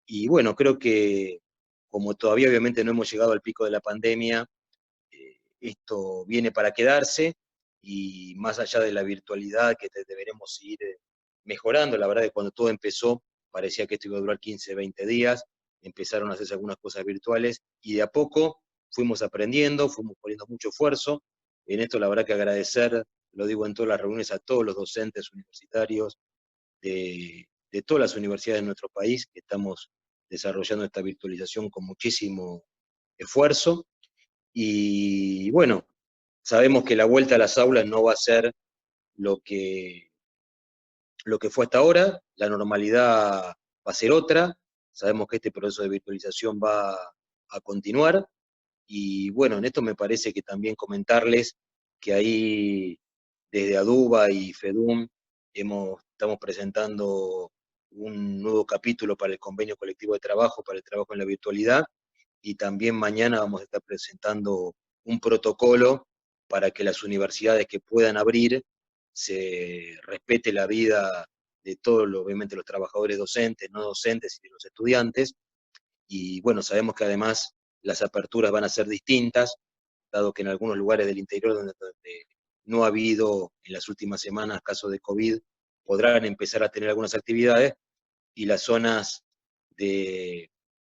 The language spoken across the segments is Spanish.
Y bueno, creo que como todavía obviamente no hemos llegado al pico de la pandemia, esto viene para quedarse y más allá de la virtualidad que deberemos seguir mejorando, la verdad que cuando todo empezó parecía que esto iba a durar 15, 20 días, empezaron a hacerse algunas cosas virtuales y de a poco fuimos aprendiendo, fuimos poniendo mucho esfuerzo. En esto la verdad que agradecer, lo digo en todas las reuniones, a todos los docentes universitarios de todas las universidades de nuestro país, que estamos desarrollando esta virtualización con muchísimo esfuerzo. Y bueno, sabemos que la vuelta a las aulas no va a ser lo que, lo que fue hasta ahora, la normalidad va a ser otra, sabemos que este proceso de virtualización va a continuar, y bueno, en esto me parece que también comentarles que ahí desde Aduba y FEDUM estamos presentando un nuevo capítulo para el convenio colectivo de trabajo, para el trabajo en la virtualidad, y también mañana vamos a estar presentando un protocolo para que las universidades que puedan abrir se respete la vida de todos, obviamente, los trabajadores docentes, no docentes y de los estudiantes. Y bueno, sabemos que además las aperturas van a ser distintas, dado que en algunos lugares del interior donde no ha habido en las últimas semanas casos de COVID, podrán empezar a tener algunas actividades, y las zonas de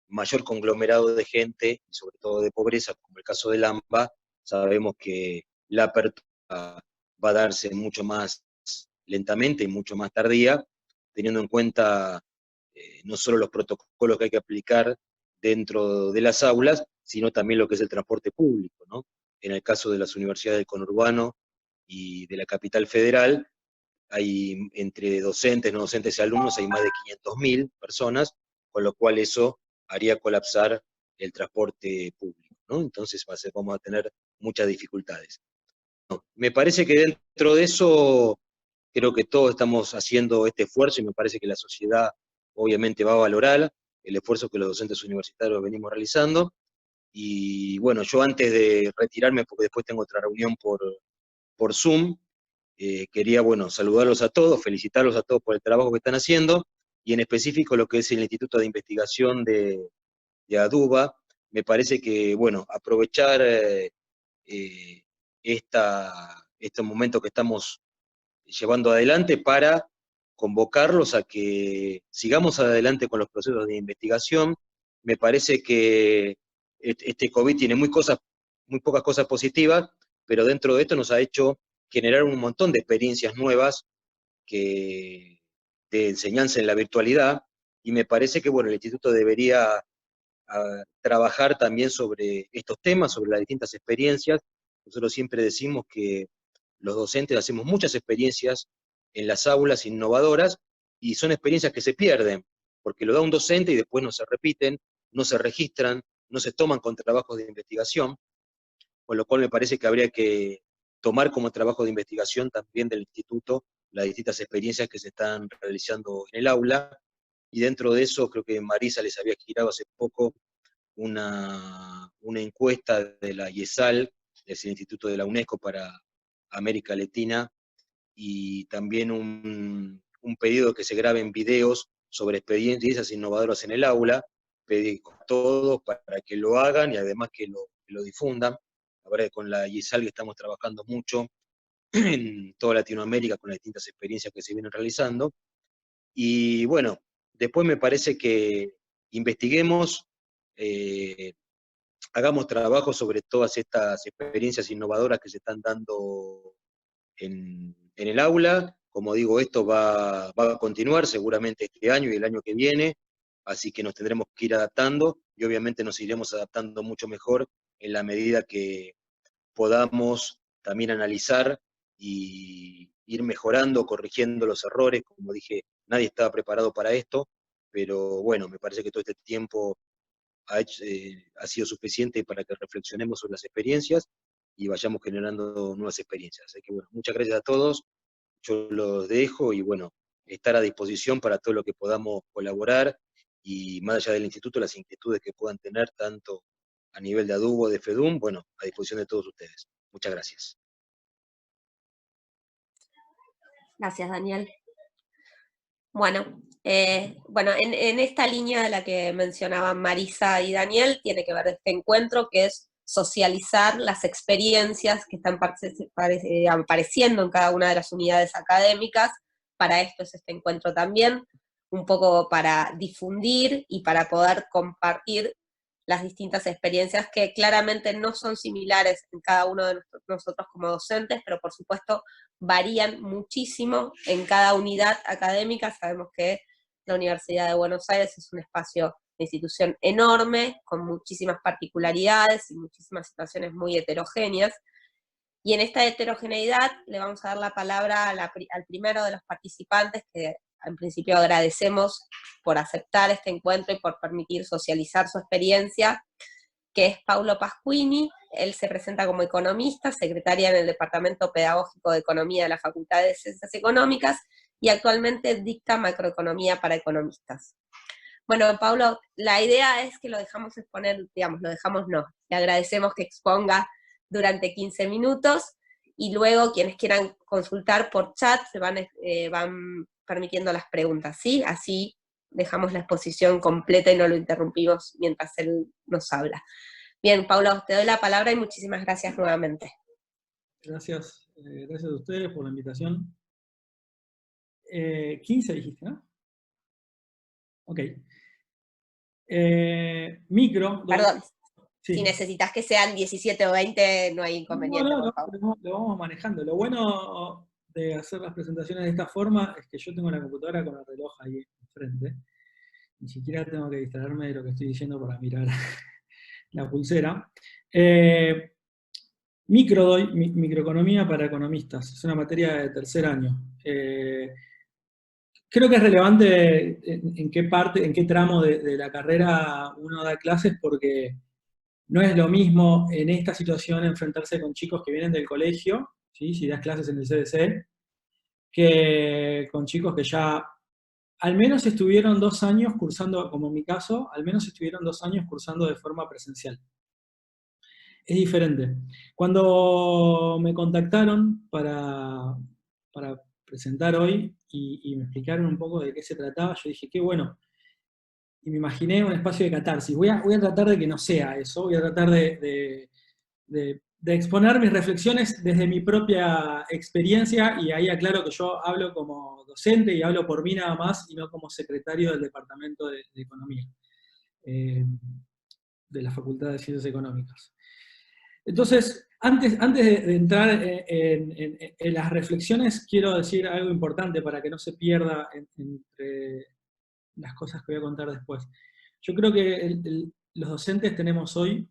mayor conglomerado de gente, y sobre todo de pobreza, como el caso del AMBA, sabemos que la apertura va a darse mucho más lentamente y mucho más tardía, teniendo en cuenta no solo los protocolos que hay que aplicar dentro de las aulas, sino también lo que es el transporte público, ¿no? En el caso de las universidades del conurbano y de la capital federal, hay entre docentes, no docentes y alumnos, hay más de 500.000 personas, con lo cual eso haría colapsar el transporte público, ¿no? Entonces vamos a tener muchas dificultades. Me parece que dentro de eso, creo que todos estamos haciendo este esfuerzo y me parece que la sociedad obviamente va a valorar el esfuerzo que los docentes universitarios venimos realizando. Y bueno, yo antes de retirarme, porque después tengo otra reunión por Zoom, quería, bueno, saludarlos a todos, felicitarlos a todos por el trabajo que están haciendo, y en específico lo que es el Instituto de Investigación de Aduba. Me parece que, bueno, aprovechar eh, estos momentos que estamos llevando adelante para convocarlos a que sigamos adelante con los procesos de investigación. Me parece que este COVID tiene muy pocas cosas positivas, pero dentro de esto nos ha hecho generar un montón de experiencias nuevas que, de enseñanza en la virtualidad, y me parece que bueno, el instituto debería trabajar también sobre estos temas, sobre las distintas experiencias. Nosotros siempre decimos que los docentes hacemos muchas experiencias en las aulas innovadoras, y son experiencias que se pierden, porque lo da un docente y después no se repiten, no se registran, no se toman con trabajos de investigación, con lo cual me parece que habría que tomar como trabajo de investigación también del instituto las distintas experiencias que se están realizando en el aula, y dentro de eso creo que Marisa les había girado hace poco una encuesta de la IESAL, es el Instituto de la UNESCO para América Latina, y también un pedido que se graben videos sobre experiencias innovadoras en el aula, pedí a todos para que lo hagan y además que lo difundan. La verdad que con la IESAL que estamos trabajando mucho en toda Latinoamérica con las distintas experiencias que se vienen realizando. Y bueno, después me parece que investiguemos, eh, hagamos trabajo sobre todas estas experiencias innovadoras que se están dando en el aula. Como digo, esto va a continuar seguramente este año y el año que viene, así que nos tendremos que ir adaptando y obviamente nos iremos adaptando mucho mejor en la medida que podamos también analizar y ir mejorando, corrigiendo los errores. Como dije, nadie estaba preparado para esto, pero bueno, me parece que todo este tiempo ha sido suficiente para que reflexionemos sobre las experiencias y vayamos generando nuevas experiencias. Así que bueno, muchas gracias a todos, yo los dejo y bueno, estar a disposición para todo lo que podamos colaborar, y más allá del instituto, las inquietudes que puedan tener tanto a nivel de Adubo, de FEDUM, bueno, a disposición de todos ustedes. Muchas gracias. Gracias, Daniel. Bueno, en esta línea de la que mencionaban Marisa y Daniel, tiene que ver este encuentro, que es socializar las experiencias que están apareciendo en cada una de las unidades académicas. Para esto es este encuentro también, un poco para difundir y para poder compartir las distintas experiencias que claramente no son similares en cada uno de nosotros como docentes, pero por supuesto varían muchísimo en cada unidad académica. Sabemos que la Universidad de Buenos Aires es un espacio de institución enorme, con muchísimas particularidades y muchísimas situaciones muy heterogéneas. Y en esta heterogeneidad le vamos a dar la palabra al primero de los participantes, que en principio agradecemos por aceptar este encuentro y por permitir socializar su experiencia, que es Paulo Pasquini. Él se presenta como economista, secretaria en el Departamento Pedagógico de Economía de la Facultad de Ciencias Económicas, y actualmente dicta macroeconomía para economistas. Bueno, Paulo, la idea es que lo dejamos exponer, digamos, lo dejamos no, le agradecemos que exponga durante 15 minutos, y luego quienes quieran consultar por chat se van permitiendo las preguntas, ¿sí? Así dejamos la exposición completa y no lo interrumpimos mientras él nos habla. Bien, Paulo, te doy la palabra y muchísimas gracias nuevamente. Gracias, gracias a ustedes por la invitación. 15 dijiste, ¿no? Ok. Micro. Perdón, Sí. si necesitas que sean 17 o 20, no hay inconveniente, por favor. Lo vamos manejando. Lo bueno de hacer las presentaciones de esta forma es que yo tengo la computadora con el reloj ahí enfrente. Ni siquiera tengo que distraerme de lo que estoy diciendo para mirar la pulsera. Microeconomía para economistas. Es una materia de tercer año. Creo que es relevante en qué parte, en qué tramo de la carrera uno da clases, porque no es lo mismo en esta situación enfrentarse con chicos que vienen del colegio, ¿sí? Si das clases en el CBC, que con chicos que ya al menos estuvieron 2 años cursando, como en mi caso, al menos estuvieron 2 años cursando de forma presencial. Es diferente. Cuando me contactaron para presentar hoy y me explicaron un poco de qué se trataba, yo dije, qué bueno. Y me imaginé un espacio de catarsis. Voy a tratar de que no sea eso, voy a tratar de exponer mis reflexiones desde mi propia experiencia, y ahí aclaro que yo hablo como docente y hablo por mí nada más, y no como secretario del Departamento de Economía de la Facultad de Ciencias Económicas. Entonces, antes de entrar en las reflexiones, quiero decir algo importante para que no se pierda entre las cosas que voy a contar después. Yo creo que los docentes tenemos hoy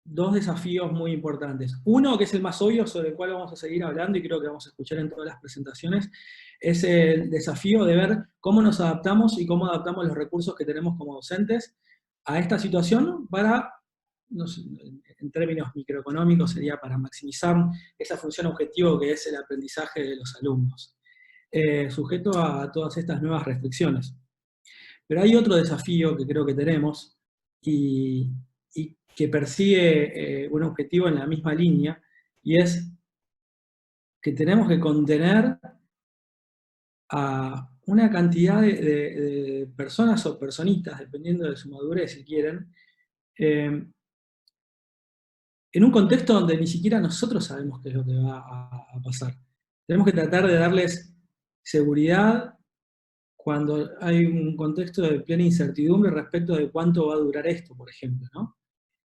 2 desafíos muy importantes. Uno, que es el más obvio, sobre el cual vamos a seguir hablando y creo que vamos a escuchar en todas las presentaciones, es el desafío de ver cómo nos adaptamos y cómo adaptamos los recursos que tenemos como docentes a esta situación para, no sé, en términos microeconómicos sería para maximizar esa función objetivo que es el aprendizaje de los alumnos, sujeto a todas estas nuevas restricciones. Pero hay otro desafío que creo que tenemos y que persigue un objetivo en la misma línea, y es que tenemos que contener a una cantidad de personas o personitas, dependiendo de su madurez si quieren, en un contexto donde ni siquiera nosotros sabemos qué es lo que va a pasar. Tenemos que tratar de darles seguridad cuando hay un contexto de plena incertidumbre respecto de cuánto va a durar esto, por ejemplo, ¿no?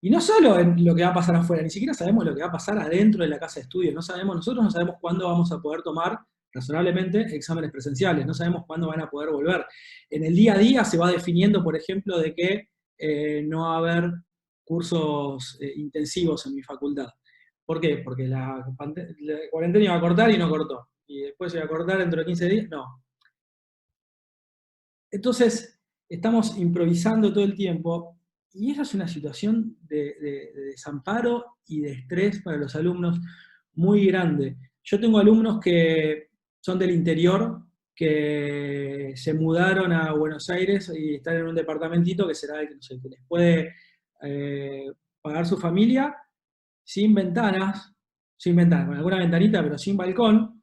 Y no solo en lo que va a pasar afuera, ni siquiera sabemos lo que va a pasar adentro de la casa de estudio. Nosotros no sabemos cuándo vamos a poder tomar razonablemente exámenes presenciales, no sabemos cuándo van a poder volver. En el día a día se va definiendo, por ejemplo, de que no va a haber cursos intensivos en mi facultad. ¿Por qué? Porque la cuarentena iba a cortar y no cortó. Y después se iba a cortar dentro de 15 días, no. Entonces, estamos improvisando todo el tiempo, y eso es una situación de desamparo y de estrés para los alumnos muy grande. Yo tengo alumnos que son del interior, que se mudaron a Buenos Aires y están en un departamentito que será el que, no sé, que les puede pagar su familia, sin ventanas, con alguna ventanita, pero sin balcón,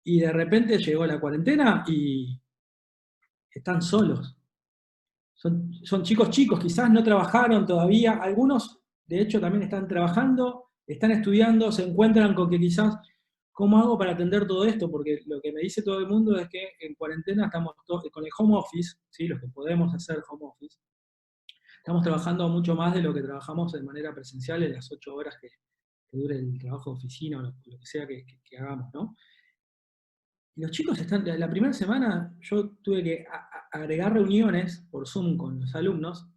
y de repente llegó la cuarentena y están solos. Son chicos, quizás no trabajaron todavía, algunos de hecho también están trabajando, están estudiando, se encuentran con que quizás, ¿cómo hago para atender todo esto? Porque lo que me dice todo el mundo es que en cuarentena estamos con el home office, ¿sí? Los que podemos hacer home office, estamos trabajando mucho más de lo que trabajamos de manera presencial en las 8 horas que dure el trabajo de oficina o lo que sea que hagamos, ¿no? Y los chicos están, la primera semana yo tuve que agregar reuniones por Zoom con los alumnos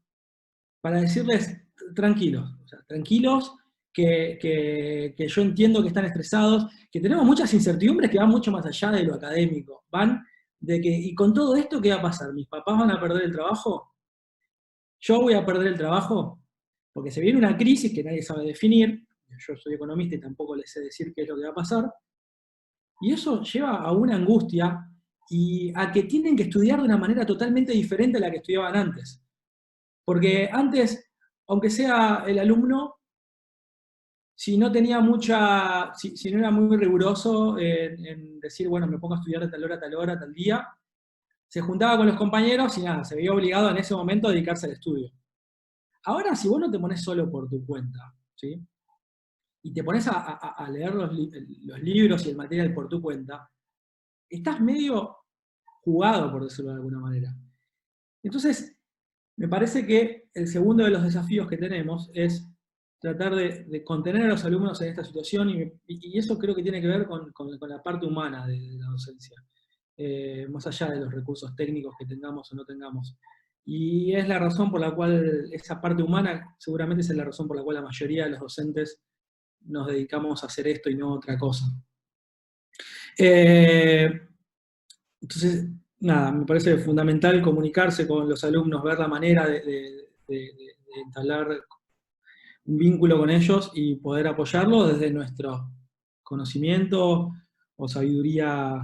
para decirles, tranquilos, o sea, tranquilos, que yo entiendo que están estresados, que tenemos muchas incertidumbres que van mucho más allá de lo académico, van de que, y con todo esto, ¿qué va a pasar? ¿Mis papás van a perder el trabajo? ¿Yo voy a perder el trabajo? Porque se viene una crisis que nadie sabe definir, yo soy economista y tampoco les sé decir qué es lo que va a pasar, y eso lleva a una angustia y a que tienen que estudiar de una manera totalmente diferente a la que estudiaban antes. Porque antes, aunque sea el alumno, si no tenía mucha, si no era muy riguroso en decir, bueno, me pongo a estudiar de tal hora, tal hora, tal día, se juntaba con los compañeros y nada, se veía obligado en ese momento a dedicarse al estudio. Ahora, si vos no te pones solo por tu cuenta, ¿sí? Y te pones a leer los libros y el material por tu cuenta, estás medio jugado, por decirlo de alguna manera. Entonces, me parece que el segundo de los desafíos que tenemos es tratar de contener a los alumnos en esta situación, y eso creo que tiene que ver con la parte humana de la docencia, más allá de los recursos técnicos que tengamos o no tengamos. Y es la razón por la cual esa parte humana, seguramente es la razón por la cual la mayoría de los docentes nos dedicamos a hacer esto y no otra cosa. Entonces, nada, me parece fundamental comunicarse con los alumnos, ver la manera de entablar un vínculo con ellos y poder apoyarlo desde nuestro conocimiento o sabiduría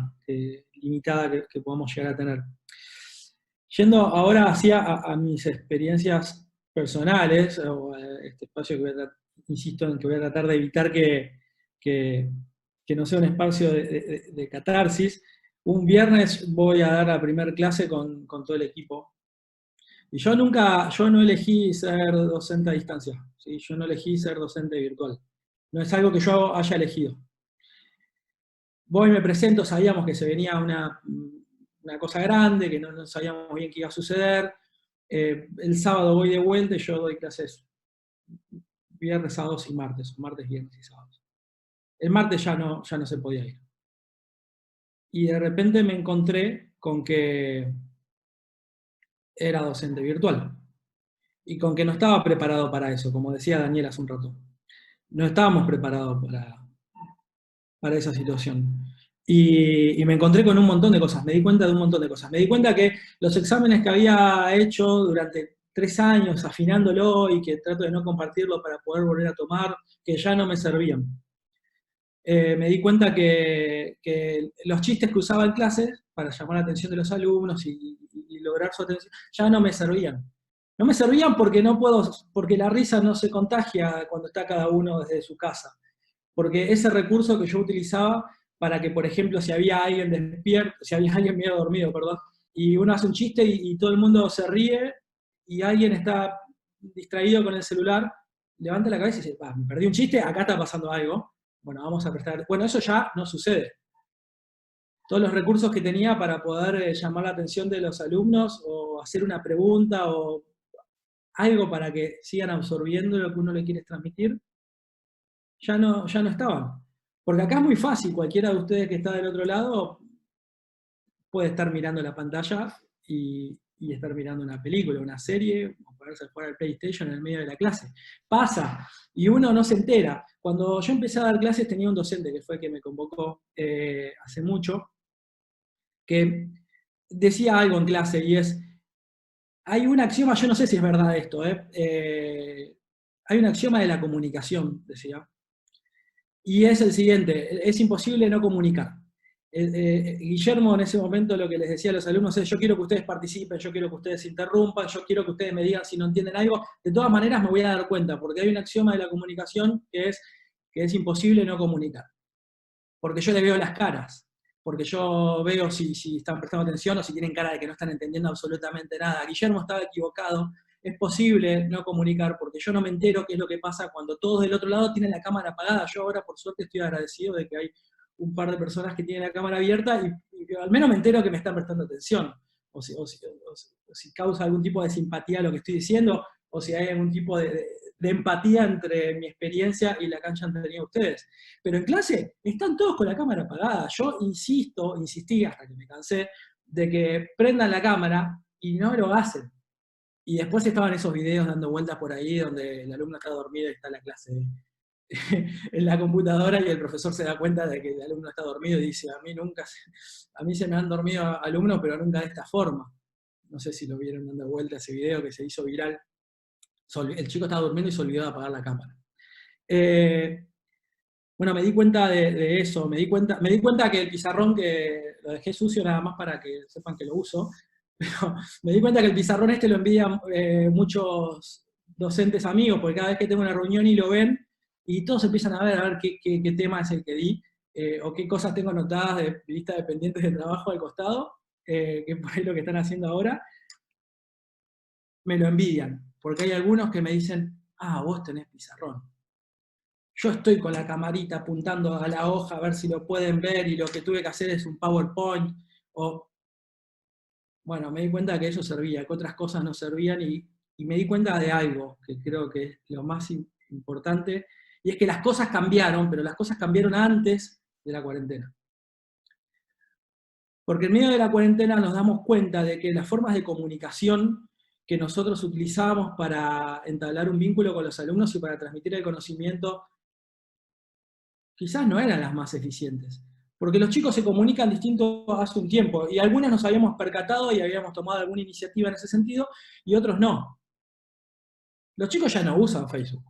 limitada que podamos llegar a tener. Yendo ahora hacia a mis experiencias personales, o este espacio que insisto en que voy a tratar de evitar que no sea un espacio de catarsis. Un viernes voy a dar la primera clase con todo el equipo. Y yo no elegí ser docente a distancia, ¿sí? Yo no elegí ser docente virtual. No es algo que yo haya elegido. Voy, me presento, sabíamos que se venía una cosa grande, que no sabíamos bien qué iba a suceder. El sábado voy de vuelta y yo doy clases viernes, sábados y martes, viernes y sábados. El martes ya no se podía ir. Y de repente me encontré con que era docente virtual. Y con que no estaba preparado para eso, como decía Daniel hace un rato. No estábamos preparados para esa situación. Y me encontré con un montón de cosas, me di cuenta de un montón de cosas. Me di cuenta que los exámenes que había hecho durante 3 años, afinándolo y que trato de no compartirlo para poder volver a tomar, que ya no me servían. Me di cuenta que los chistes que usaba en clases para llamar la atención de los alumnos y lograr su atención, ya no me servían. No me servían porque la risa no se contagia cuando está cada uno desde su casa. Porque ese recurso que yo utilizaba para que, por ejemplo, si había alguien despierto, si había alguien medio dormido, perdón, y uno hace un chiste y todo el mundo se ríe, y alguien está distraído con el celular, levanta la cabeza y dice, me perdí un chiste, acá está pasando algo. Bueno, vamos a prestar. Bueno, eso ya no sucede. Todos los recursos que tenía para poder llamar la atención de los alumnos, o hacer una pregunta, o algo para que sigan absorbiendo lo que uno le quiere transmitir, ya no estaban. Porque acá es muy fácil, cualquiera de ustedes que está del otro lado puede estar mirando la pantalla y estar mirando una película, una serie, o ponerse a jugar al PlayStation en el medio de la clase. Pasa, y uno no se entera. Cuando yo empecé a dar clases tenía un docente que fue el que me convocó hace mucho, que decía algo en clase, y es, hay un axioma, yo no sé si es verdad esto, hay un axioma de la comunicación, decía, y es el siguiente: es imposible no comunicar. Guillermo en ese momento lo que les decía a los alumnos es, yo quiero que ustedes participen, yo quiero que ustedes interrumpan, yo quiero que ustedes me digan si no entienden algo, de todas maneras me voy a dar cuenta, porque hay un axioma de la comunicación que es imposible no comunicar, porque yo le veo las caras. porque yo veo si están prestando atención o si tienen cara de que no están entendiendo absolutamente nada. Guillermo estaba equivocado, es posible no comunicar, porque yo no me entero qué es lo que pasa cuando todos del otro lado tienen la cámara apagada. Yo ahora, por suerte, estoy agradecido de que hay un par de personas que tienen la cámara abierta y al menos me entero que me están prestando atención, o si causa algún tipo de simpatía a lo que estoy diciendo, o si hay algún tipo de empatía entre mi experiencia y la cancha han tenido ustedes. Pero en clase están todos con la cámara apagada. Yo insistí hasta que me cansé de que prendan la cámara y no lo hacen. Y después estaban esos videos dando vueltas por ahí donde el alumno está dormido y está en la clase en la computadora y el profesor se da cuenta de que el alumno está dormido y dice, a mí se me han dormido alumnos, pero nunca de esta forma. No sé si lo vieron dando vuelta ese video que se hizo viral. El chico estaba durmiendo y se olvidó de apagar la cámara. Bueno, me di cuenta de eso, me di cuenta que el pizarrón, que lo dejé sucio nada más para que sepan que lo uso, pero me di cuenta que el pizarrón este lo envidian muchos docentes amigos, porque cada vez que tengo una reunión y lo ven, y todos empiezan a ver qué tema es el que di, o qué cosas tengo anotadas de lista de pendientes de trabajo al costado, que por ahí lo que están haciendo ahora, me lo envidian, porque hay algunos que me dicen, vos tenés pizarrón. Yo estoy con la camarita apuntando a la hoja a ver si lo pueden ver y lo que tuve que hacer es un PowerPoint. Bueno, me di cuenta que eso servía, que otras cosas no servían y me di cuenta de algo que creo que es lo más importante, y es que las cosas cambiaron, pero las cosas cambiaron antes de la cuarentena. Porque en medio de la cuarentena nos damos cuenta de que las formas de comunicación que nosotros utilizábamos para entablar un vínculo con los alumnos y para transmitir el conocimiento quizás no eran las más eficientes. Porque los chicos se comunican distinto hace un tiempo, y algunos nos habíamos percatado y habíamos tomado alguna iniciativa en ese sentido, y otros no. Los chicos ya no usan Facebook.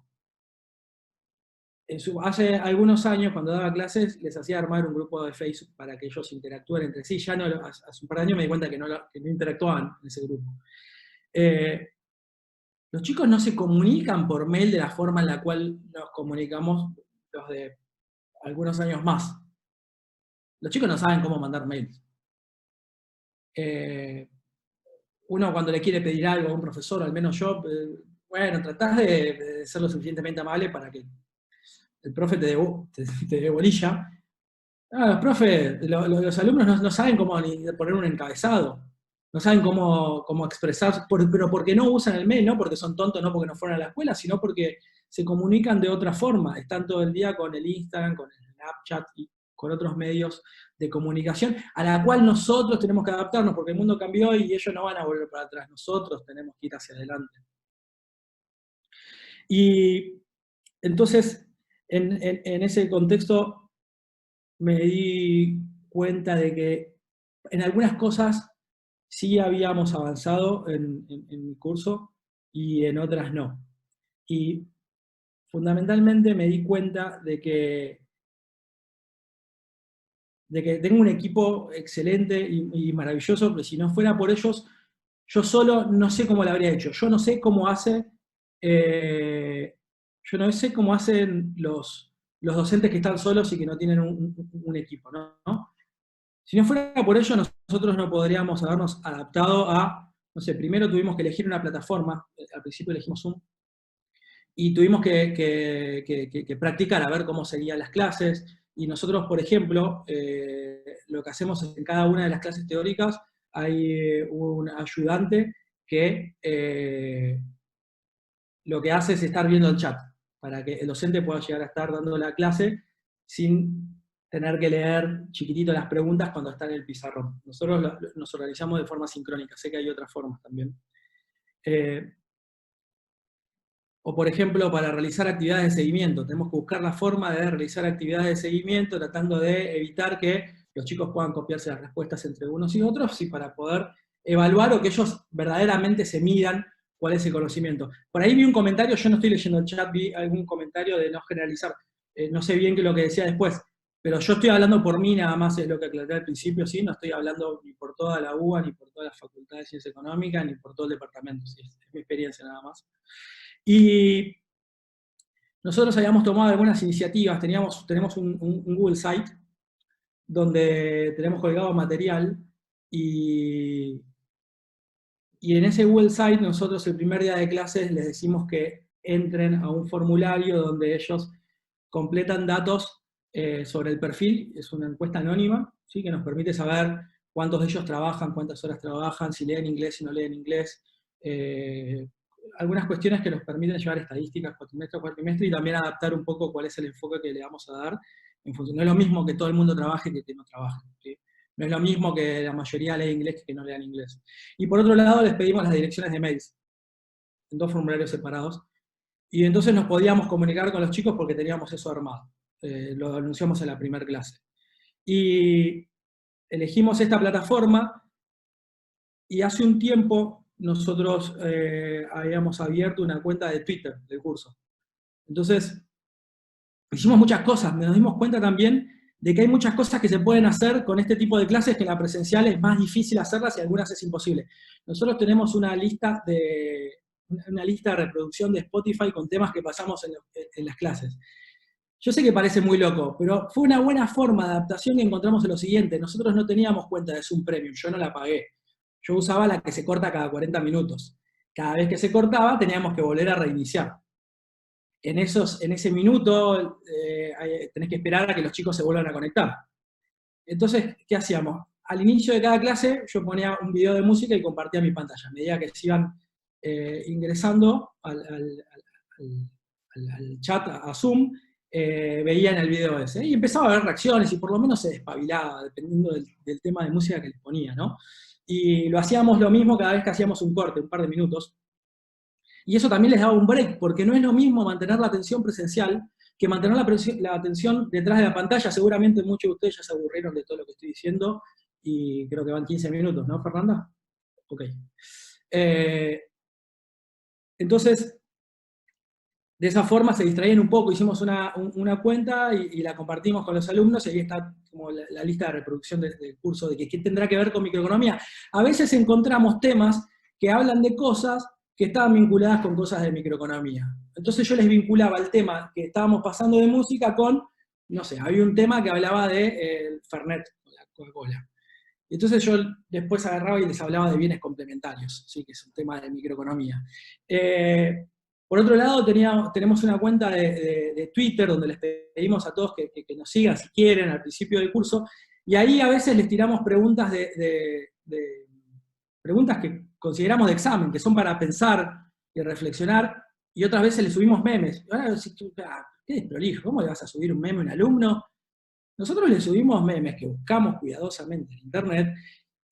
Hace algunos años, cuando daba clases, les hacía armar un grupo de Facebook para que ellos interactúen entre sí. Ya no, hace un par de años me di cuenta que no interactuaban en ese grupo. Los chicos no se comunican por mail de la forma en la cual nos comunicamos los de algunos años más. Los chicos no saben cómo mandar mails. Uno cuando le quiere pedir algo a un profesor, al menos yo, bueno, tratás de ser lo suficientemente amable para que el profe te dé bolilla. Los alumnos no saben cómo ni poner un encabezado, no saben cómo expresar, pero porque no usan el mail, no porque son tontos, no porque no fueron a la escuela, sino porque se comunican de otra forma, están todo el día con el Instagram, con el Snapchat y con otros medios de comunicación, a la cual nosotros tenemos que adaptarnos, porque el mundo cambió y ellos no van a volver para atrás, nosotros tenemos que ir hacia adelante. Y entonces, en ese contexto, me di cuenta de que en algunas cosas sí habíamos avanzado en mi curso y en otras no. Y fundamentalmente me di cuenta de que tengo un equipo excelente y maravilloso, pero si no fuera por ellos, yo solo no sé cómo lo habría hecho. Yo no sé cómo hacen los docentes que están solos y que no tienen un equipo, ¿no? Si no fuera por ello, nosotros no podríamos habernos adaptado a, no sé, primero tuvimos que elegir una plataforma, al principio elegimos Zoom, y tuvimos que practicar a ver cómo seguían las clases, y nosotros, por ejemplo, lo que hacemos es en cada una de las clases teóricas hay un ayudante que lo que hace es estar viendo el chat, para que el docente pueda llegar a estar dando la clase sin tener que leer chiquitito las preguntas cuando está en el pizarrón. Nosotros nos organizamos de forma sincrónica, sé que hay otras formas también. O por ejemplo, para realizar actividades de seguimiento, tenemos que buscar la forma de realizar actividades de seguimiento, tratando de evitar que los chicos puedan copiarse las respuestas entre unos y otros, y para poder evaluar o que ellos verdaderamente se midan cuál es el conocimiento. Por ahí vi un comentario, yo no estoy leyendo el chat, vi algún comentario de no generalizar, no sé bien qué es lo que decía después, pero yo estoy hablando por mí nada más, es lo que aclaré al principio, ¿sí? No estoy hablando ni por toda la UBA, ni por toda la Facultad de Ciencias Económicas, ni por todo el departamento, ¿sí? Es mi experiencia nada más. Y nosotros habíamos tomado algunas iniciativas, tenemos un Google Site, donde tenemos colgado material, y en ese Google Site nosotros el primer día de clases les decimos que entren a un formulario donde ellos completan datos sobre el perfil. Es una encuesta anónima, ¿sí? Que nos permite saber cuántos de ellos trabajan, cuántas horas trabajan, si leen inglés, si no leen inglés, algunas cuestiones que nos permiten llevar estadísticas cuatrimestre a cuatrimestre, y también adaptar un poco cuál es el enfoque que le vamos a dar en función. No es lo mismo que todo el mundo trabaje que no trabaje, ¿sí? No es lo mismo que la mayoría lea inglés que no lean inglés. Y por otro lado, les pedimos las direcciones de mails, en 2 formularios separados, y entonces nos podíamos comunicar con los chicos porque teníamos eso armado. Lo anunciamos en la primera clase. Y elegimos esta plataforma, y hace un tiempo nosotros habíamos abierto una cuenta de Twitter del curso. Entonces, hicimos muchas cosas, nos dimos cuenta también de que hay muchas cosas que se pueden hacer con este tipo de clases que en la presencial es más difícil hacerlas y algunas es imposible. Nosotros tenemos una lista de reproducción de Spotify con temas que pasamos en las clases. Yo sé que parece muy loco, pero fue una buena forma de adaptación que encontramos en lo siguiente. Nosotros no teníamos cuenta de Zoom Premium, yo no la pagué. Yo usaba la que se corta cada 40 minutos. Cada vez que se cortaba teníamos que volver a reiniciar. En ese minuto tenés que esperar a que los chicos se vuelvan a conectar. Entonces, ¿qué hacíamos? Al inicio de cada clase yo ponía un video de música y compartía mi pantalla. A medida que se iban ingresando al chat, a Zoom, veían el video ese. Y empezaba a haber reacciones y por lo menos se despabilaba, dependiendo del tema de música que les ponía, ¿no? Y lo hacíamos lo mismo cada vez que hacíamos un corte, un par de minutos. Y eso también les daba un break, porque no es lo mismo mantener la atención presencial que mantener la atención detrás de la pantalla. Seguramente muchos de ustedes ya se aburrieron de todo lo que estoy diciendo, y creo que van 15 minutos, ¿no, Fernanda? Ok. Entonces, de esa forma se distraían un poco, hicimos una cuenta y la compartimos con los alumnos, y ahí está como la lista de reproducción del curso, de qué tendrá que ver con microeconomía. A veces encontramos temas que hablan de cosas que estaban vinculadas con cosas de microeconomía. Entonces yo les vinculaba el tema que estábamos pasando de música con, no sé, había un tema que hablaba de Fernet, la Coca-Cola. Entonces yo después agarraba y les hablaba de bienes complementarios, ¿sí? Que es un tema de microeconomía. Por otro lado, tenemos una cuenta de Twitter donde les pedimos a todos que nos sigan si quieren al principio del curso, y ahí a veces les tiramos preguntas preguntas que consideramos de examen, que son para pensar y reflexionar, y otras veces le subimos memes. Ahora, qué desprolijo, ¿cómo le vas a subir un meme a un alumno? Nosotros le subimos memes que buscamos cuidadosamente en internet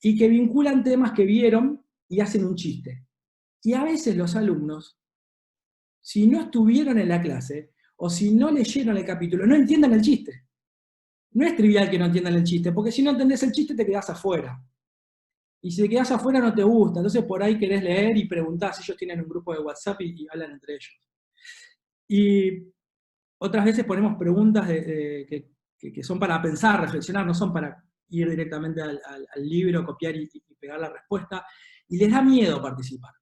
y que vinculan temas que vieron y hacen un chiste. Y a veces los alumnos, si no estuvieron en la clase, o si no leyeron el capítulo, no entienden el chiste. No es trivial que no entiendan el chiste, porque si no entendés el chiste te quedás afuera. Y si te quedás afuera no te gusta, entonces por ahí querés leer y preguntás. Ellos tienen un grupo de WhatsApp y hablan entre ellos. Y otras veces ponemos preguntas que son para pensar, reflexionar, no son para ir directamente al libro, copiar y pegar la respuesta. Y les da miedo participar.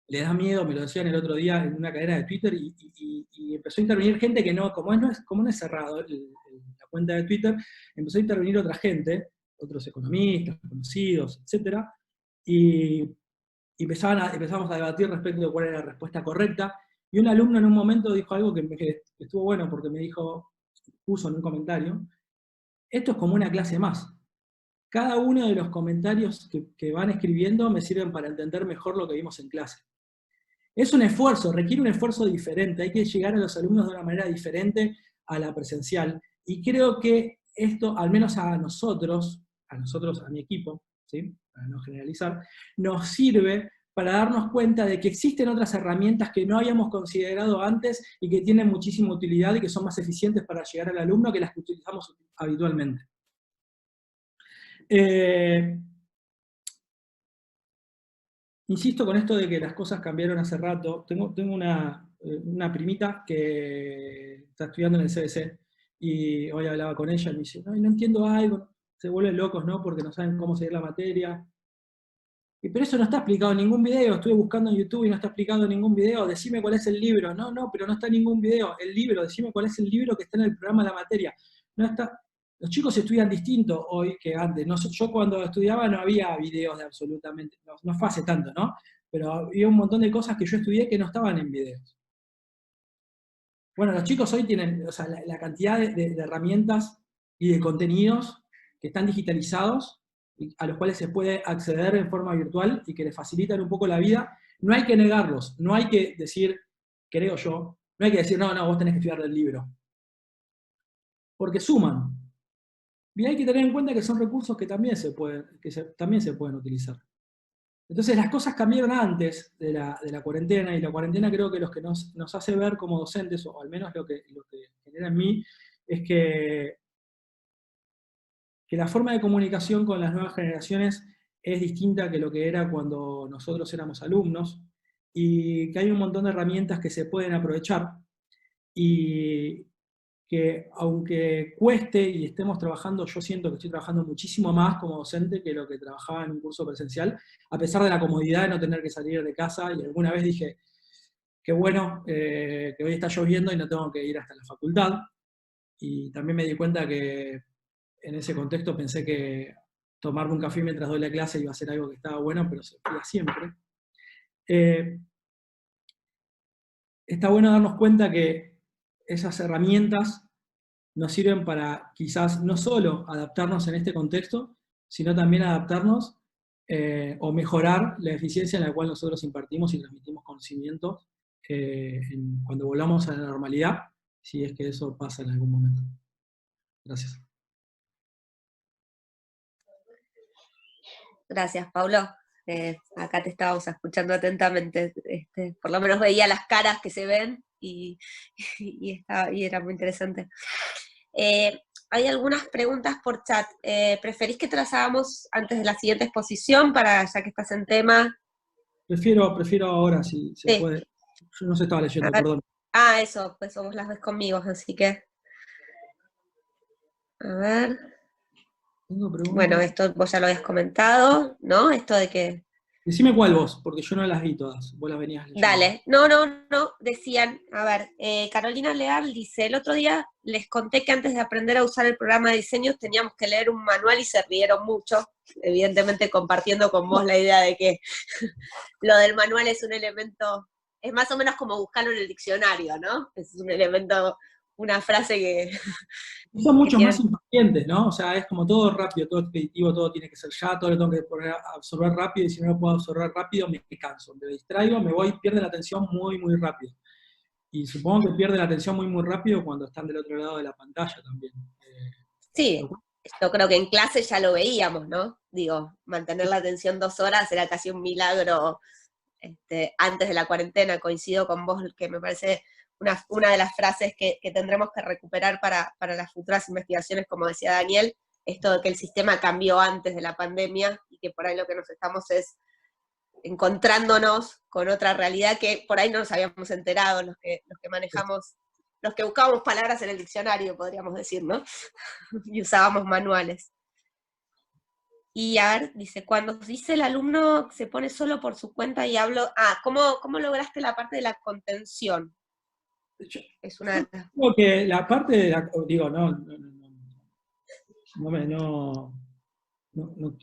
Les da miedo, me lo decían el otro día en una cadena de Twitter, y empezó a intervenir gente que no, como no es cerrado la cuenta de Twitter, empezó a intervenir otra gente, otros economistas, conocidos, etc. Y empezamos a debatir respecto de cuál era la respuesta correcta, y un alumno en un momento dijo algo que estuvo bueno, porque me puso en un comentario: esto es como una clase más. Cada uno de los comentarios que van escribiendo me sirven para entender mejor lo que vimos en clase. Es un esfuerzo, requiere un esfuerzo diferente, hay que llegar a los alumnos de una manera diferente a la presencial, y creo que esto, al menos a nosotros, a mi equipo, ¿sí? Para no generalizar, nos sirve para darnos cuenta de que existen otras herramientas que no habíamos considerado antes y que tienen muchísima utilidad y que son más eficientes para llegar al alumno que las que utilizamos habitualmente. Insisto con esto de que las cosas cambiaron hace rato. Tengo una primita que está estudiando en el CBC, y hoy hablaba con ella y me dice: no entiendo algo, se vuelven locos, ¿no? Porque no saben cómo seguir la materia. Pero eso no está explicado en ningún video, estuve buscando en YouTube y no está explicado en ningún video. Decime cuál es el libro. No, pero no está en ningún video. El libro, decime cuál es el libro que está en el programa de la materia. No está. Los chicos estudian distinto hoy que antes. Yo cuando estudiaba no había videos de absolutamente, no fue hace tanto, ¿no? Pero había un montón de cosas que yo estudié que no estaban en videos. Bueno, los chicos hoy tienen, o sea, la cantidad de herramientas y de contenidos que están digitalizados, y a los cuales se puede acceder en forma virtual y que les facilitan un poco la vida, no hay que negarlos, no hay que decir, creo yo, no hay que decir, no, vos tenés que estudiar del libro. Porque suman. Y hay que tener en cuenta que son recursos que también se pueden utilizar. Entonces las cosas cambiaron antes de la cuarentena, y la cuarentena creo que lo que nos hace ver como docentes, o al menos lo que genera en mí, es que la forma de comunicación con las nuevas generaciones es distinta que lo que era cuando nosotros éramos alumnos, y que hay un montón de herramientas que se pueden aprovechar, y que aunque cueste y estemos trabajando, yo siento que estoy trabajando muchísimo más como docente que lo que trabajaba en un curso presencial, a pesar de la comodidad de no tener que salir de casa, y alguna vez dije, qué bueno que hoy está lloviendo y no tengo que ir hasta la facultad, y también me di cuenta que en ese contexto pensé que tomarme un café mientras doy la clase iba a ser algo que estaba bueno, pero se hacía siempre. Está bueno darnos cuenta que esas herramientas nos sirven para quizás no solo adaptarnos en este contexto, sino también adaptarnos o mejorar la eficiencia en la cual nosotros impartimos y transmitimos conocimiento cuando volvamos a la normalidad, si es que eso pasa en algún momento. Gracias. Gracias, Paulo. Acá te estábamos escuchando atentamente. Por lo menos veía las caras que se ven y era muy interesante. Hay algunas preguntas por chat. ¿Preferís que te las hagamos antes de la siguiente exposición, ya que estás en tema? Prefiero ahora, si se puede. Yo no se estaba leyendo, perdón. Eso, pues vos las ves conmigo, así que... A ver... Bueno, esto vos ya lo habías comentado, ¿no? Esto de que... Decime cuál vos, porque yo no las vi todas, vos las venías leyendo. Dale, no, decían, a ver, Carolina Leal dice, el otro día les conté que antes de aprender a usar el programa de diseño teníamos que leer un manual y se rieron mucho, evidentemente compartiendo con vos la idea de que lo del manual es un elemento, es más o menos como buscarlo en el diccionario, ¿no? Es un elemento, una frase que... Son muchos más impacientes, ¿no? O sea, es como todo rápido, todo expeditivo, todo tiene que ser ya, todo lo tengo que poner a absorber rápido, y si no lo puedo absorber rápido me canso, me distraigo, me voy, pierde la atención muy, muy rápido. Y supongo que pierde la atención muy, muy rápido cuando están del otro lado de la pantalla también. Sí, yo creo que en clase ya lo veíamos, ¿no? Digo, mantener la atención 2 horas era casi un milagro antes de la cuarentena. Coincido con vos, que me parece una de las frases que tendremos que recuperar para las futuras investigaciones, como decía Daniel, esto de que el sistema cambió antes de la pandemia y que por ahí lo que nos estamos es encontrándonos con otra realidad que por ahí no nos habíamos enterado, los que manejamos, los que buscábamos palabras en el diccionario, podríamos decir, ¿no? Y usábamos manuales. Y a ver, dice, cuando dice el alumno se pone solo por su cuenta y hablo... ¿cómo lograste la parte de la contención? Es una... Creo que la parte de la... Digo, no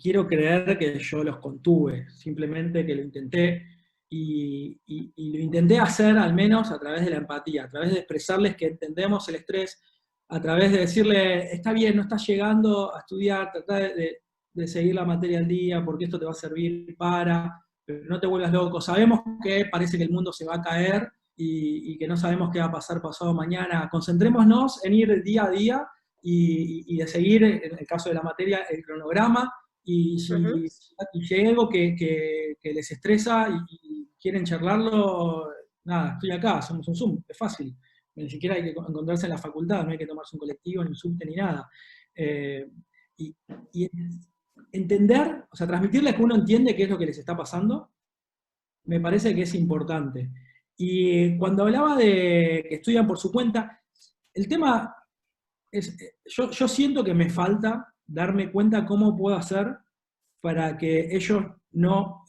quiero creer que yo los contuve, simplemente que lo intenté, y lo intenté hacer al menos a través de la empatía, a través de expresarles que entendemos el estrés, a través de decirle, está bien, no estás llegando a estudiar, trata de seguir la materia al día, porque esto te va a servir pero no te vuelvas loco, sabemos que parece que el mundo se va a caer, y que no sabemos qué va a pasar pasado mañana, concentrémonos en ir día a día, y de seguir, en el caso de la materia, el cronograma, y si hay algo que les estresa y quieren charlarlo, nada, estoy acá, somos un Zoom, es fácil. Ni siquiera hay que encontrarse en la facultad, no hay que tomarse un colectivo, ni un subte, ni nada. Y entender, o sea, transmitirles que uno entiende qué es lo que les está pasando, me parece que es importante. Y cuando hablaba de que estudian por su cuenta, el tema es, yo siento que me falta darme cuenta cómo puedo hacer para que ellos no,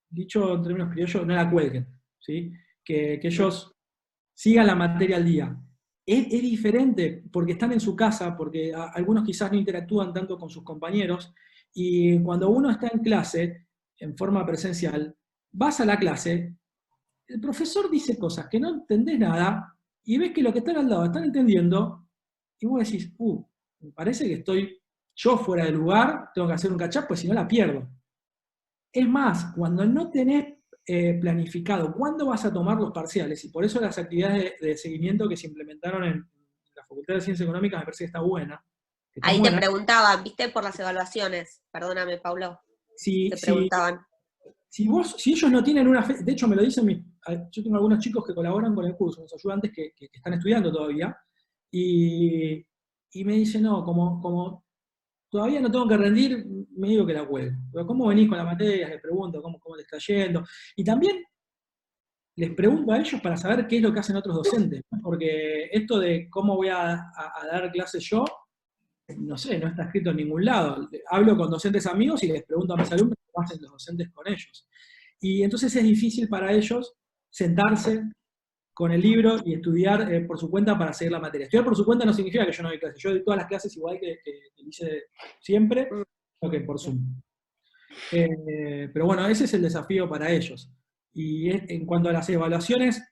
dicho en términos criollos, no la cuelguen, ¿sí? Que ellos sigan la materia al día. es diferente porque están en su casa, porque algunos quizás no interactúan tanto con sus compañeros, y cuando uno está en clase, en forma presencial, vas a la clase, el profesor dice cosas que no entendés nada, y ves que lo que están al lado están entendiendo, y vos decís, me parece que estoy yo fuera de lugar, tengo que hacer un catch-up, pues si no la pierdo. Es más, cuando no tenés planificado cuándo vas a tomar los parciales, y por eso las actividades de seguimiento que se implementaron en la Facultad de Ciencias Económicas me parece que está buena. Ahí te preguntaban, ¿viste? Por las evaluaciones. Perdóname, Paulo. Te preguntaban. Si ellos no tienen una fe, de hecho me lo dicen yo tengo algunos chicos que colaboran con el curso, los ayudantes que están estudiando todavía, y me dicen, no, como todavía no tengo que rendir, me digo que la cuelgo. Pero ¿cómo venís con la materia? Les pregunto cómo te está yendo. Y también les pregunto a ellos para saber qué es lo que hacen otros docentes, ¿no? Porque esto de cómo voy a dar clases yo, no sé, no está escrito en ningún lado. Hablo con docentes amigos y les pregunto a mis alumnos cómo hacen los docentes con ellos. Y entonces es difícil para ellos sentarse con el libro y estudiar por su cuenta para seguir la materia. Estudiar por su cuenta no significa que yo no doy clases. Yo doy todas las clases igual que hice siempre, solo que por Zoom. Pero bueno, ese es el desafío para ellos. Y en cuanto a las evaluaciones,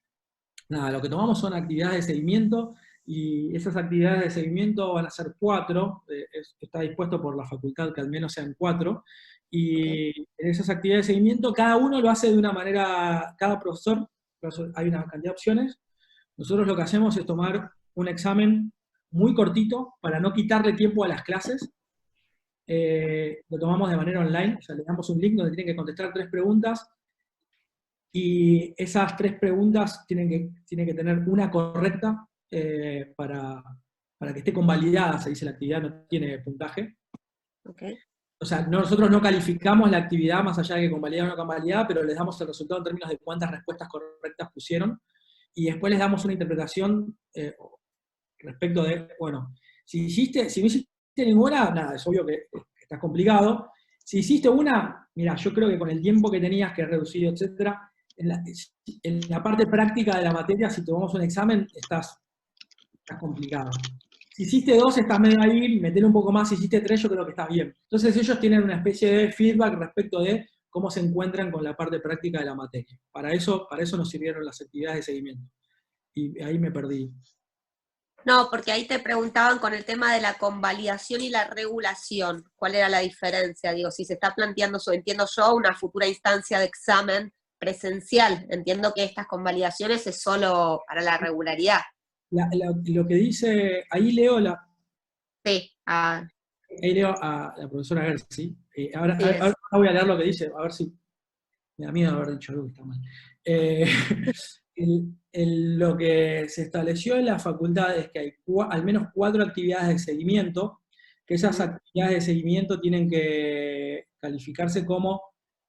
nada, lo que tomamos son actividades de seguimiento, y esas actividades de seguimiento van a ser 4, está dispuesto por la facultad que al menos sean 4, y en esas actividades de seguimiento cada uno lo hace de una manera, cada profesor, hay una cantidad de opciones. Nosotros lo que hacemos es tomar un examen muy cortito para no quitarle tiempo a las clases. Lo tomamos de manera online, o sea, le damos un link donde tienen que contestar 3 preguntas, y esas 3 preguntas tienen que tener una correcta para que esté convalidada, se dice la actividad, no tiene puntaje. Okay. O sea, nosotros no calificamos la actividad más allá de que convalidada o no convalidada, pero les damos el resultado en términos de cuántas respuestas correctas pusieron, y después les damos una interpretación respecto de, bueno, si no hiciste ninguna, nada, es obvio que está complicado. Si hiciste una, mira, yo creo que con el tiempo que tenías que reducir, etcétera, en la parte práctica de la materia, si tomamos un examen, estás complicado. Si hiciste 2, estás medio ahí, metele un poco más. Si hiciste 3, yo creo que estás bien. Entonces ellos tienen una especie de feedback respecto de cómo se encuentran con la parte práctica de la materia. Para eso nos sirvieron las actividades de seguimiento. Y ahí me perdí. No, porque ahí te preguntaban con el tema de la convalidación y la regulación, ¿cuál era la diferencia? Digo, si se está planteando, entiendo yo, una futura instancia de examen presencial, entiendo que estas convalidaciones es solo para la regularidad. Lo que dice, ahí leo Sí. Ahí leo a la profesora Gersi. Ahora voy a leer lo que dice, a ver si me da miedo haber dicho algo que está mal. Lo que se estableció en la facultad es que hay al menos 4 actividades de seguimiento, que esas actividades de seguimiento tienen que calificarse como